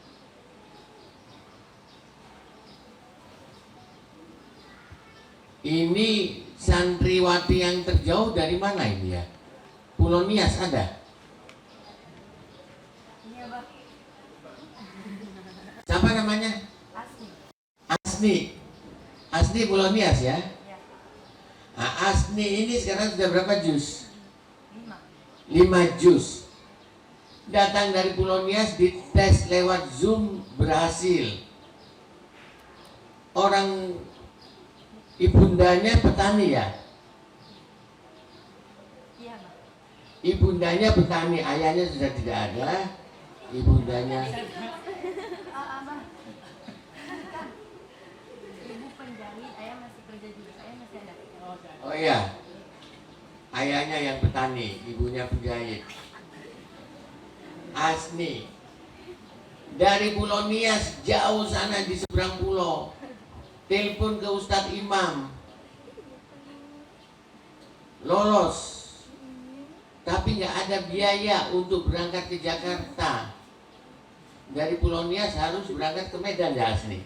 Ini santriwati yang terjauh dari mana ini ya? Pulau Nias ada? Siapa namanya? Asni. Asni Pulau Nias ya? Nah, Asni ini sekarang sudah berapa juz? 5 juz. Datang dari Pulau Nias, dites lewat Zoom, berhasil. Orang ibundanya petani ya? Ibundanya petani, ayahnya sudah tidak ada. Ibundanya oh iya, ayahnya yang petani, ibunya penjahit. Asni dari Pulau Nias, jauh sana di seberang pulau, telepon ke Ustadz Imam, lolos, tapi nggak ada biaya untuk berangkat ke Jakarta. Dari Pulau Nias harus berangkat ke Medan ya Asni?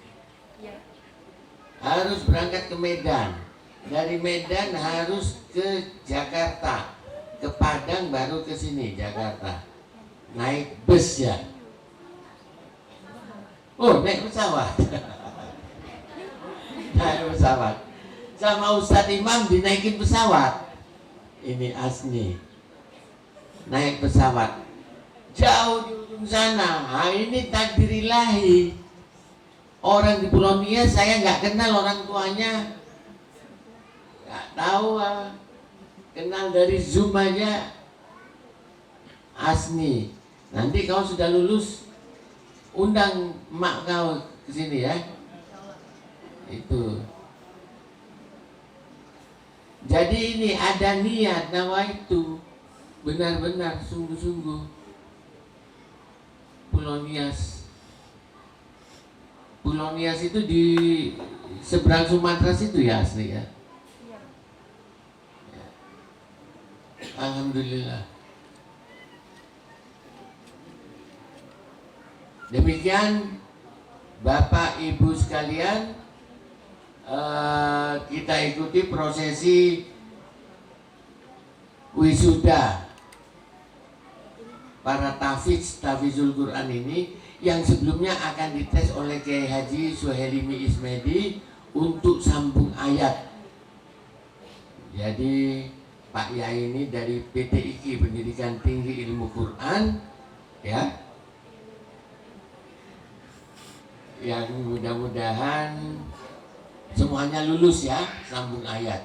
Harus berangkat ke Medan. Dari Medan harus ke Jakarta, ke Padang baru ke sini Jakarta. Naik bus ya? Oh, naik pesawat. Naik pesawat. sama Ustadz Imam dinaikin pesawat. Ini Asni naik pesawat jauh di ujung sana. Nah, ini takdir ilahi. Orang di Pulau Nias saya nggak kenal orang tuanya, nggak tahu, kenal dari Zoom aja. Asni, nanti kau sudah lulus, undang emak kau ke sini ya. Itu. Jadi ini ada niat nawaitu, benar-benar sungguh-sungguh. Pulau Nias. Pulau Nias itu di seberang Sumatera situ ya asli ya. Alhamdulillah. Demikian Bapak Ibu sekalian, kita ikuti prosesi wisuda para tahfizul Quran ini yang sebelumnya akan dites oleh Kiai Haji Suhelimi Ismedi untuk sambung ayat. Jadi Pak Yai ini dari PTIQ Pendidikan Tinggi Ilmu Quran ya, yang mudah-mudahan semuanya lulus ya, sambung ayat.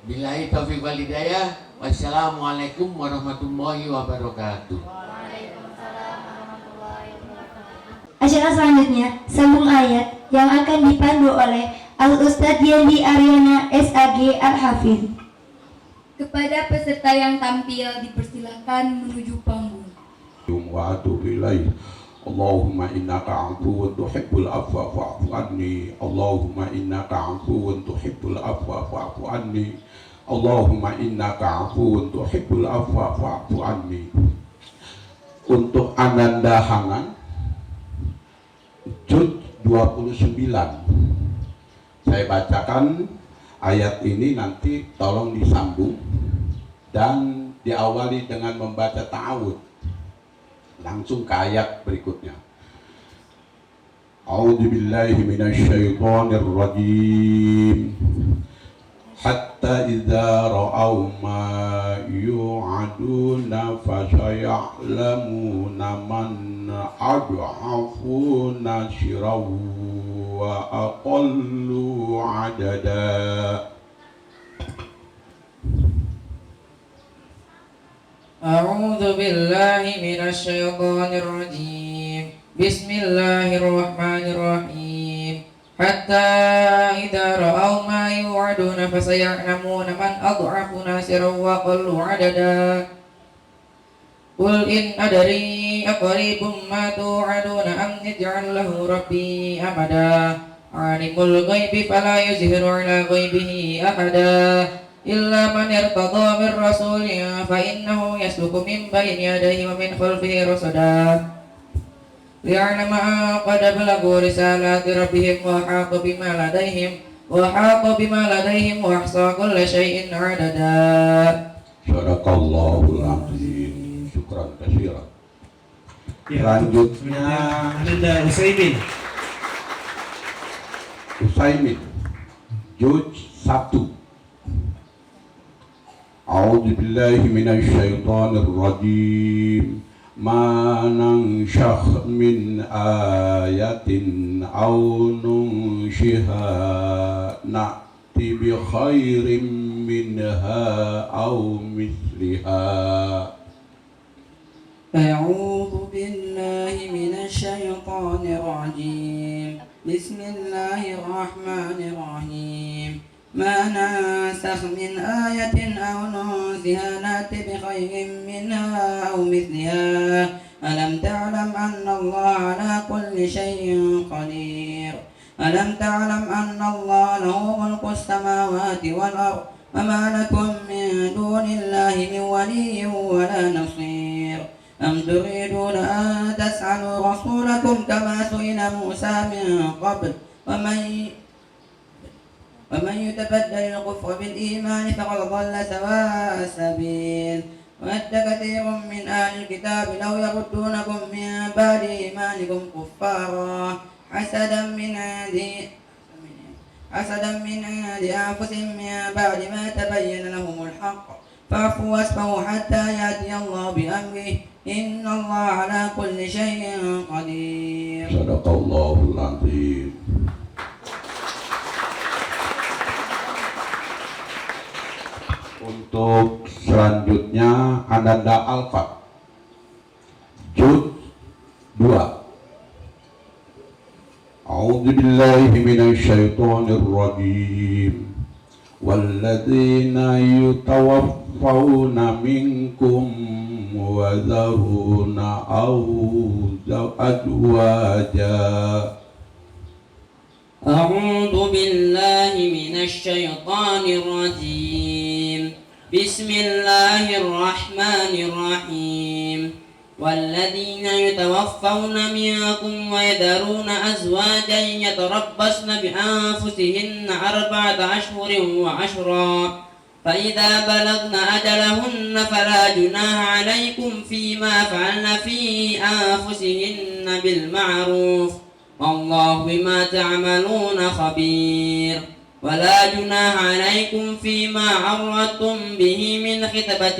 Billahi taufiq wal hidayah. Wassalamualaikum warahmatullahi wabarakatuh. Acara selanjutnya sambung ayat yang akan dipandu oleh Al-Ustadz Yendi Aryana SAG Al-Hafidh. Kepada peserta yang tampil dipersilakan menuju panggung. Wa atubu ilaih. Allahumma innaka afuwun tuhibbul afwa fa'fu anni. Allahumma innaka afuwun tuhibbul afwa fa'fu anni. Allahumma innaka afuwun tuhibbul afwa fa'fu anni. Untuk Ananda Hangan juz 29. Saya bacakan ayat ini, nanti tolong disambung dan diawali dengan membaca ta'awud. Langsung ke ayat berikutnya. A'udzu billahi minasyaitonir rajim. Hatta idza ra'aw ma yu'aduna fasaya'lamuna man ad'afu nasraw wa aqallu 'adada. أعوذ بالله من الشيطان الرجيم بسم الله الرحمن الرحيم حتى إذا رأوا ما يوعدون فسيعلمون من أضعف ناصرا وأقل عددا قل إن أدري أقريب ما توعدون أم يجعل له ربي أمدا عالم الغيب فلا يظهر على غيبه أحدا إلا من ارتضى من رسول فإنه يسلك من بين يديه ومن خلفه رصدا ليعلم أن قد بلغوا رسالات ربهم وحاق بما لديهم وأحصى كل شيء عددا. Sadaqallahul azim. Syukran katsiran. Selanjutnya Ananda Usaimin juz 1. A'udzu billahi minasyaitonir rajim. Ma nanshakh min ayatin aw nunshiha na'ti bi khairin minha aw mithliha. أعوذ بالله من الشيطان الرجيم بسم الله الرحمن الرحيم ما ننسخ من آية أو ننسها نأت بخير منها أو مثلها ألم تعلم أن الله على كل شيء قدير ألم تعلم أن الله له ملك السماوات والأرض وما لكم من دون الله من ولي ولا نصير أم تريدون أن تسألوا رسولكم كما سئل موسى من قبل ومن يتبدل الكفر بالإيمان فقد ضل سواء السبيل ود كثير من أهل الكتاب لو يردونكم من بعد إيمانكم كفارا حسدا من عند أنفسهم من بعد ما تبين لهم الحق فاعفوا واصفحوا حتى يأتي الله بأمره إن الله على كل شيء قدير. Sadaqallahul azim. Untuk selanjutnya Ananda Alfa Juz 2. A'udzu billahi minasyaitonir rajim. Walladzina yutawaffawna minkum wa dharuna azwaja. أعوذ بالله من الشيطان الرجيم بسم الله الرحمن الرحيم والذين يتوفون منكم ويذرون أزواجا يتربصن بأنفسهن 4 أشهر وعشرا فإذا بلغن أجلهن فلا جناح عليكم فيما فعلن في أنفسهن بالمعروف والله بما تعملون خبير ولا جناح عليكم فيما عرضتم به من خطبة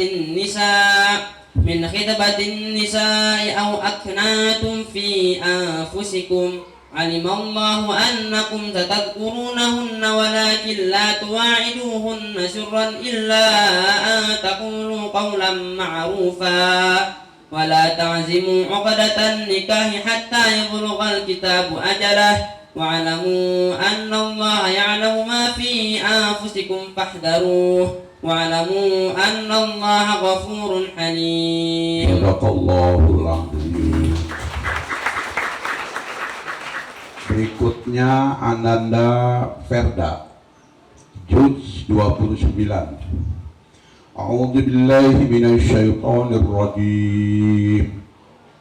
النساء أو أكناتم في أنفسكم علم الله أنكم ستذكرونهن ولكن لا تواعدوهن سرا إلا أن تقولوا قولا معروفا ولا تعزموا عقدة النكاح حتى يبلغ الكتاب أجله واعلموا أن الله يعلم ما في أنفسكم فاحذروه واعلموا أن الله غفور حليم. Sadaqallahul azim. Berikutnya Ananda Ferda Juz 29. A'udzu billahi minasyaitonir rajim.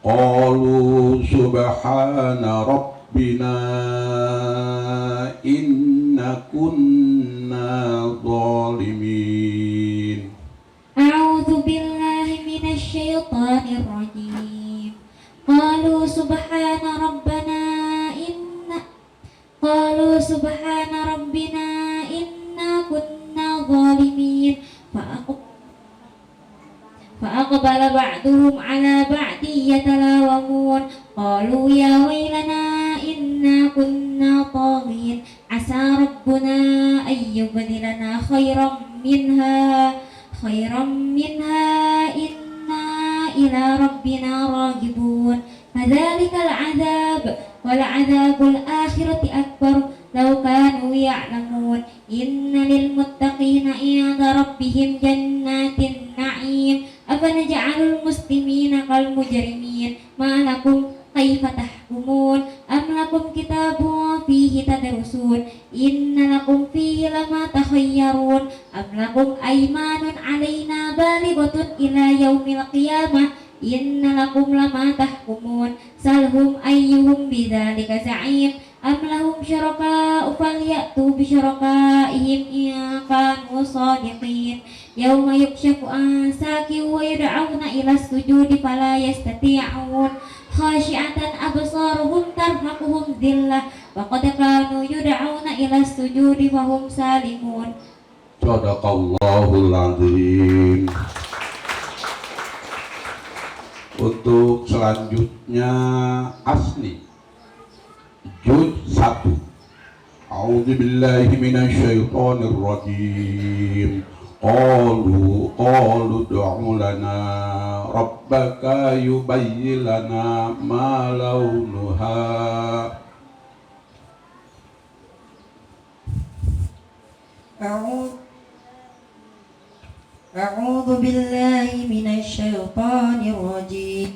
Qalu subhana rabbina inna kunna zalimin. أعوذ بالله من الشيطان الرجيم قالوا سبحان ربنا إنا كنا ظالمين فأقبل بعضهم على بعض يتلاومون قالوا يا ويلنا إنا كنا طاغين عسى ربنا أن يبدلنا خيرا منها إنا إلى ربنا راغبون فذلك العذاب ولعذاب الآخرة أكبر لو كانوا يعلمون إن للمتقين عند ربهم جنات النعيم أفنجعل المسلمين كالمجرمين ما لكم كيف تحكمون أم لكم كتاب فيه تدرسون إن لكم فيه لما تخيرون أم لكم أيمان علينا بالغة إلى يوم القيامة إن لكم لما تحكمون سلهم أيهم بذلك زعيم أم لهم شركاء فليأتوا بشركائهم إن كانوا صادقين يوم يكشف عن ساق ويدعون إلى السجود فلا يستطيعون خاشعة أبصارهم ترهقهم ذلة وقد كانوا يدعون إلى السجود فهم سالمون. Sadaqallahul azim. Untuk selanjutnya Asni Juz 1. A'udzu billahi minasyaitonir rajim. Qalu du'u lana rabbaka yubayyin lana ma launuha. أعوذ بالله من الشيطان الرجيم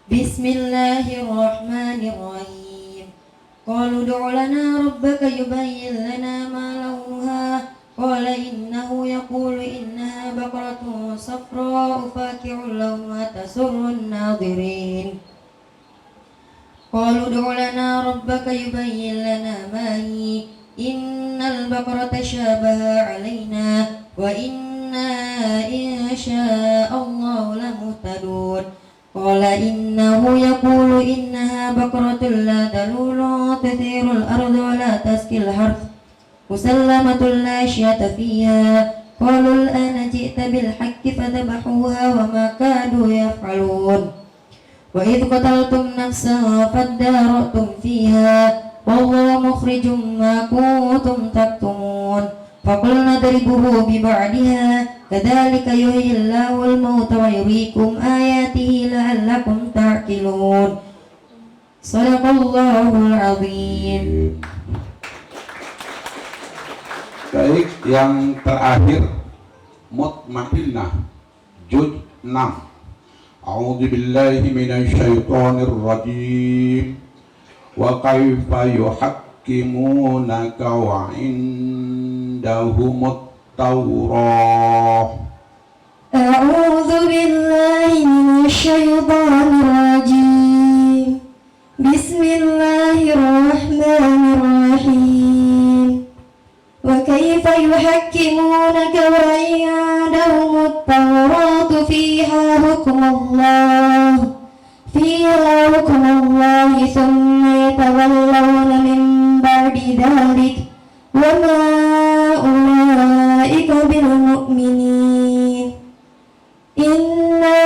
بسم الله الرحمن الرحيم قالوا ادع لنا ربك يبين لنا ما لونها قال إنه يقول إنها بقرة صفراء فاقع لونها تسر الناظرين قالوا ادع لنا ربك يبين لنا ما هي إن البقرة شابه علينا وإنا إن شاء الله لمهتدون قال إنه يقول إنها بقرة لا ذلول تثير الأرض ولا تسقي الحرث مسلمة لا شية فيها قالوا الآن جئت بالحق فذبحوها وما كادوا يفعلون وإذ قتلتم نفسا فادارأتم فيها والله مخرج ما كنتم تكتمون فقلنا اضربوه ببعدها كذلك يحيي الله الموتى ويريكم آياته لعلكم تعقلون صدق الله العظيم. Baik, yang terakhir Mutmainnah juz 6. A'udzu billahi minasyaitonir rajim. Wa kaifa yuhakkimunaka wa indahumut Taurah. A'udzu billahi minasyaitonir rajim. Bismillahirrahmanirrahim. وكيف يحكمونك وعندهم التوراة فيها حكم الله ثم يتولون من بعد ذلك وما أولئك بالمؤمنين إنا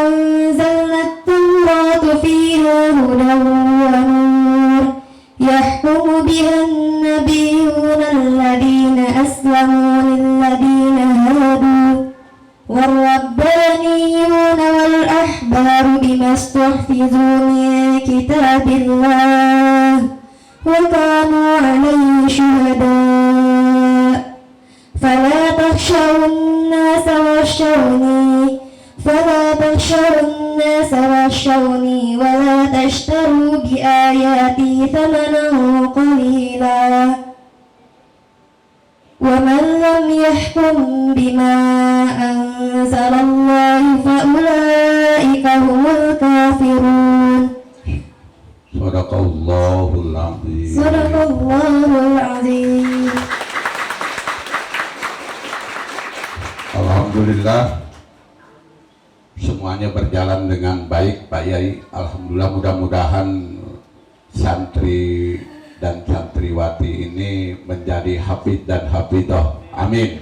أنزلنا التوراة فيها هدى ونور يحكم بها النبيون الذين أسلموا للذين هادوا والربانيون والأحبار بما استحفظوا من كتاب الله وكانوا عليه شهداء فلا تخشوا الناس واخشوني ولا تشتروا بآياتي ثمنا قليلا ومن لم يحكم بما أنزل الله فأولئك هم الكافرون. Sadaqallahul azim. Sadaqallahul azim. Alhamdulillah semuanya berjalan dengan baik Pak Yai. Alhamdulillah, mudah-mudahan santri dan santriwati ini menjadi hafid dan hafidah. Amin.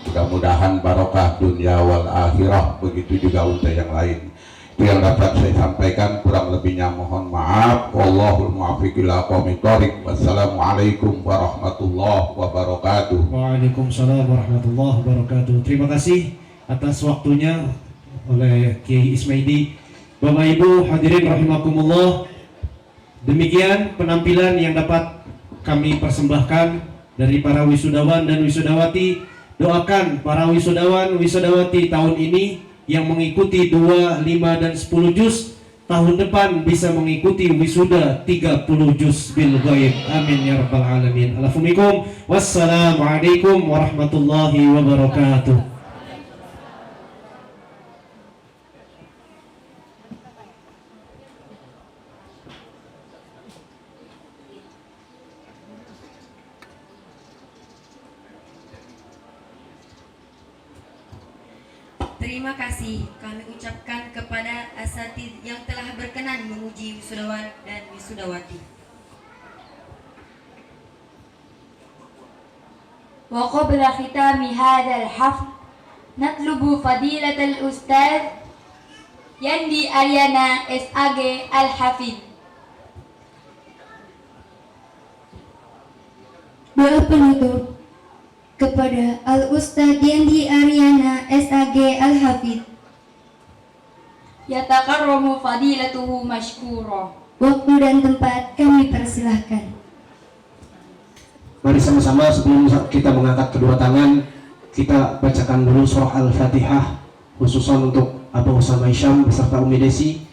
Mudah-mudahan barokah dunia wal akhirah, begitu juga untuk yang lain. Itu yang dapat saya sampaikan, kurang lebihnya mohon maaf. Wallahul muwaffiq ila aqwamit thoriq. Wassalamualaikum warahmatullahi wabarakatuh. Waalaikumsalam warahmatullahi wabarakatuh. Terima kasih atas waktunya oleh Kiai Ismaidi. Bapak Ibu hadirin rahimakumullah, demikian penampilan yang dapat kami persembahkan dari para wisudawan dan wisudawati. Doakan para wisudawan wisudawati tahun ini yang mengikuti 2, 5 dan 10 juz tahun depan bisa mengikuti wisuda 30 juz bil ghaib. Amin ya rabbal alamin. Alaikum wassalamualaikum warahmatullahi wabarakatuh. Terima kasih kami ucapkan kepada asatidz yang telah berkenan menguji wisudawan dan wisudawati. وقبل ختام هذا الحفل نطلب فضيلة الأستاذ يندي أريانا SAG Al-Hafidh. Doa penutup kepada Al-Ustadz Yandi Aryana SAG Al-Hafidh. Yatakarramu fadilatuhu mashkura. Waktu dan tempat kami persilahkan. Mari sama-sama sebelum kita mengangkat kedua tangan, kita bacakan dulu surah Al-Fatihah khususan untuk Abu Usama Hisham beserta Umi Desi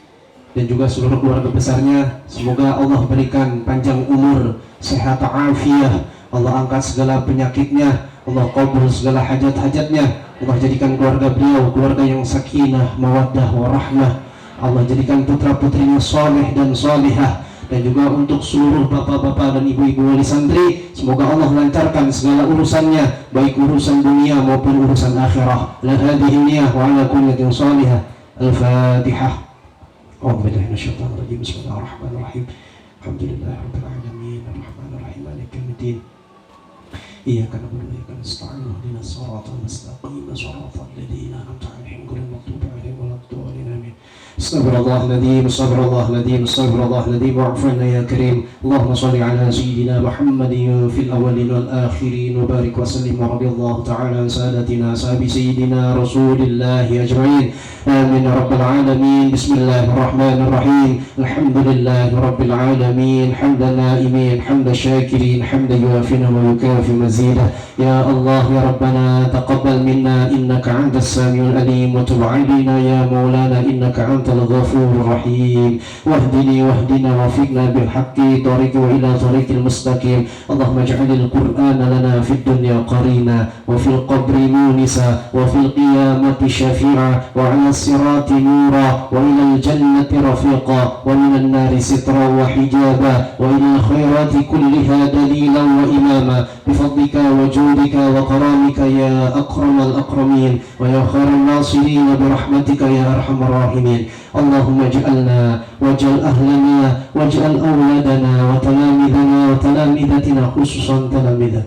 dan juga seluruh keluarga besarnya. Semoga Allah berikan panjang umur, sehat afiah, Allah angkat segala penyakitnya, Allah kabul segala hajat-hajatnya, Allah jadikan keluarga beliau keluarga yang sakinah, mawaddah, warahmah. Allah jadikan putra-putrinya soleh dan solihah. Dan juga untuk seluruh bapak-bapak dan ibu-ibu wali santri, semoga Allah lancarkan segala urusannya, baik urusan dunia maupun urusan akhirah. La hadhihi niyah wa ala kulli salihah. Al-Fatihah. أعوذ بالله من الشيطان الرجيم. بسم الله الرحمن الرحيم. الحمد لله رب العالمين الرحمن الرحيم مالك يوم الدين إياك نعبد وإياك نستعين اهدنا الصراط المستقيم صراط الذين أنعمت عليهم غير المغضوب عليهم ولا الضالين آمين. استغفر الله العظيم استغفر الله العظيم استغفر الله العظيم واعف عنا يا كريم. اللهم صل على سيدنا محمد في الأولين والآخرين وبارك وسلم ورضي الله تعالى عن سادتنا أصحاب سيدنا رسول الله أجمعين آمين رب العالمين. بسم الله الرحمن الرحيم. الحمد لله رب العالمين حمد النائمين حمد الشاكرين حمد يوافنا ويكافي مزيدا. يا الله يا ربنا تقبل منا إنك أنت السميع العليم وتب علينا يا مولانا إنك أنت الغفور الرحيم. واهدني واهدنا وفقنا بالحق طريق وإلى طريق المستقيم. اللهم اجعل القرآن لنا في الدنيا قرينا وفي القبر مونسا وفي القيامة شفيعا وعلى الصراط نورا وإلى الجنة رفيقا ومن النار سترا وحجابا وإلى الخيرات كلها دليلا وإماما بفضلك وجودك وكرامك يا أكرم الأكرمين ويا خير الناصرين برحمتك يا أرحم الراحمين. اللهم اجعلنا واجعل أهلنا واجعل أولادنا وتلامذنا وتلامذتنا خصوصا تلامذة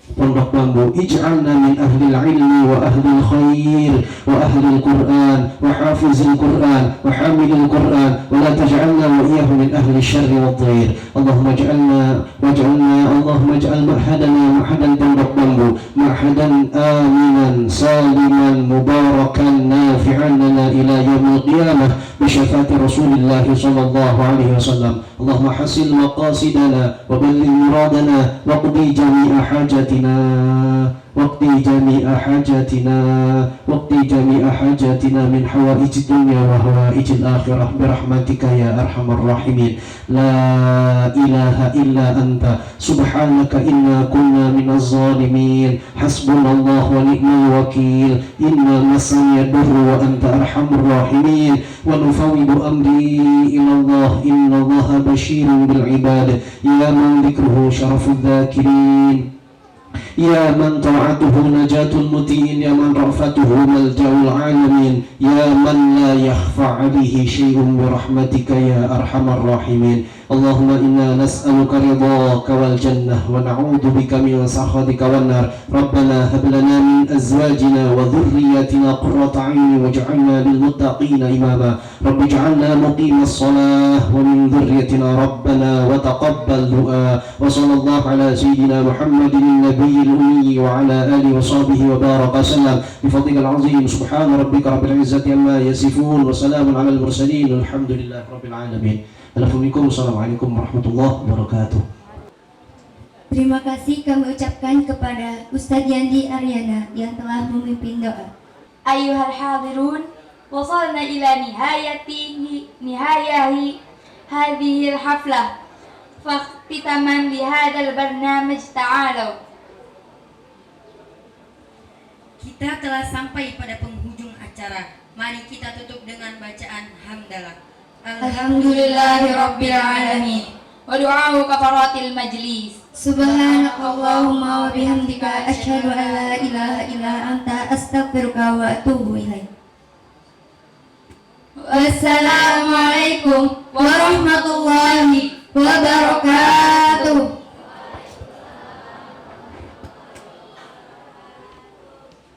Pondok Bambu ij'alna min ahli al-ilmi wa ahli al-khair wa ahli al-Qur'an wa hafiz al-Qur'an wa hamil al-Qur'an wa la taj'alna wa iyyahu min ahli al-syarr wa al-dhayr. Allahumma Allahumma ij'al ma'hadan Pondok Bambu ma'hadan aminan saliman mubarakan nafi'an lana ila yaumil qiyamah bi syafaati Rasulillah sallallahu alaihi wasallam. Allahumma hasil maqasidana wa balligh muradana wa qdi jami'a hajatina واقضي جميع حاجاتنا من حوائج الدنيا وحوائج الآخرة برحمتك يا أرحم الراحمين. لا إله إلا أنت سبحانك إنا كنا من الظالمين. حسبنا الله ونعم الوكيل. إنا مسني الضر وأنت أرحم الراحمين. ونفوض أمري إلى الله إن الله بشير بالعباد. يا من ذكره شرف الذاكرين. يا من طاعته نجاة المطيعين. يا من رأفته ملجأ العالمين. يا من لا يخفى عليه شيء برحمتك يا أرحم الراحمين. اللهم إنا نسألك رضاك والجنة ونعوذ بك من سخطك والنار. ربنا هب لنا من أزواجنا وذرياتنا قرة عين واجعلنا للمتقين إماما. رب اجعلنا مقيم الصلاة ومن ذريتنا ربنا وتقبل دعاء. وصلى الله على سيدنا محمد النبي الأمي وعلى آله وصحبه وبارك وسلم بفضلك العظيم. سبحان ربك رب العزة عما يصفون وسلام على المرسلين والحمد لله رب العالمين. Assalamualaikum warahmatullahi wabarakatuh. Terima kasih kami ucapkan kepada Ustadz Yandi Aryana yang telah memimpin doa. Ayyuhal hadirun, wasalna ila nihayahi hadhihi al-haflah. Fahtitaman li hadzal barnamij ta'alu. Kita telah sampai pada penghujung acara. Mari kita tutup dengan bacaan hamdalah. Alhamdulillahi Rabbil Alamin. Wa du'a'u kafaratil majlis. Subhanakallahumma wa bihamdika asyhadu an la ilaha illa anta astaghfiruka wa atubu ilaik. Wassalamualaikum warahmatullahi wabarakatuh.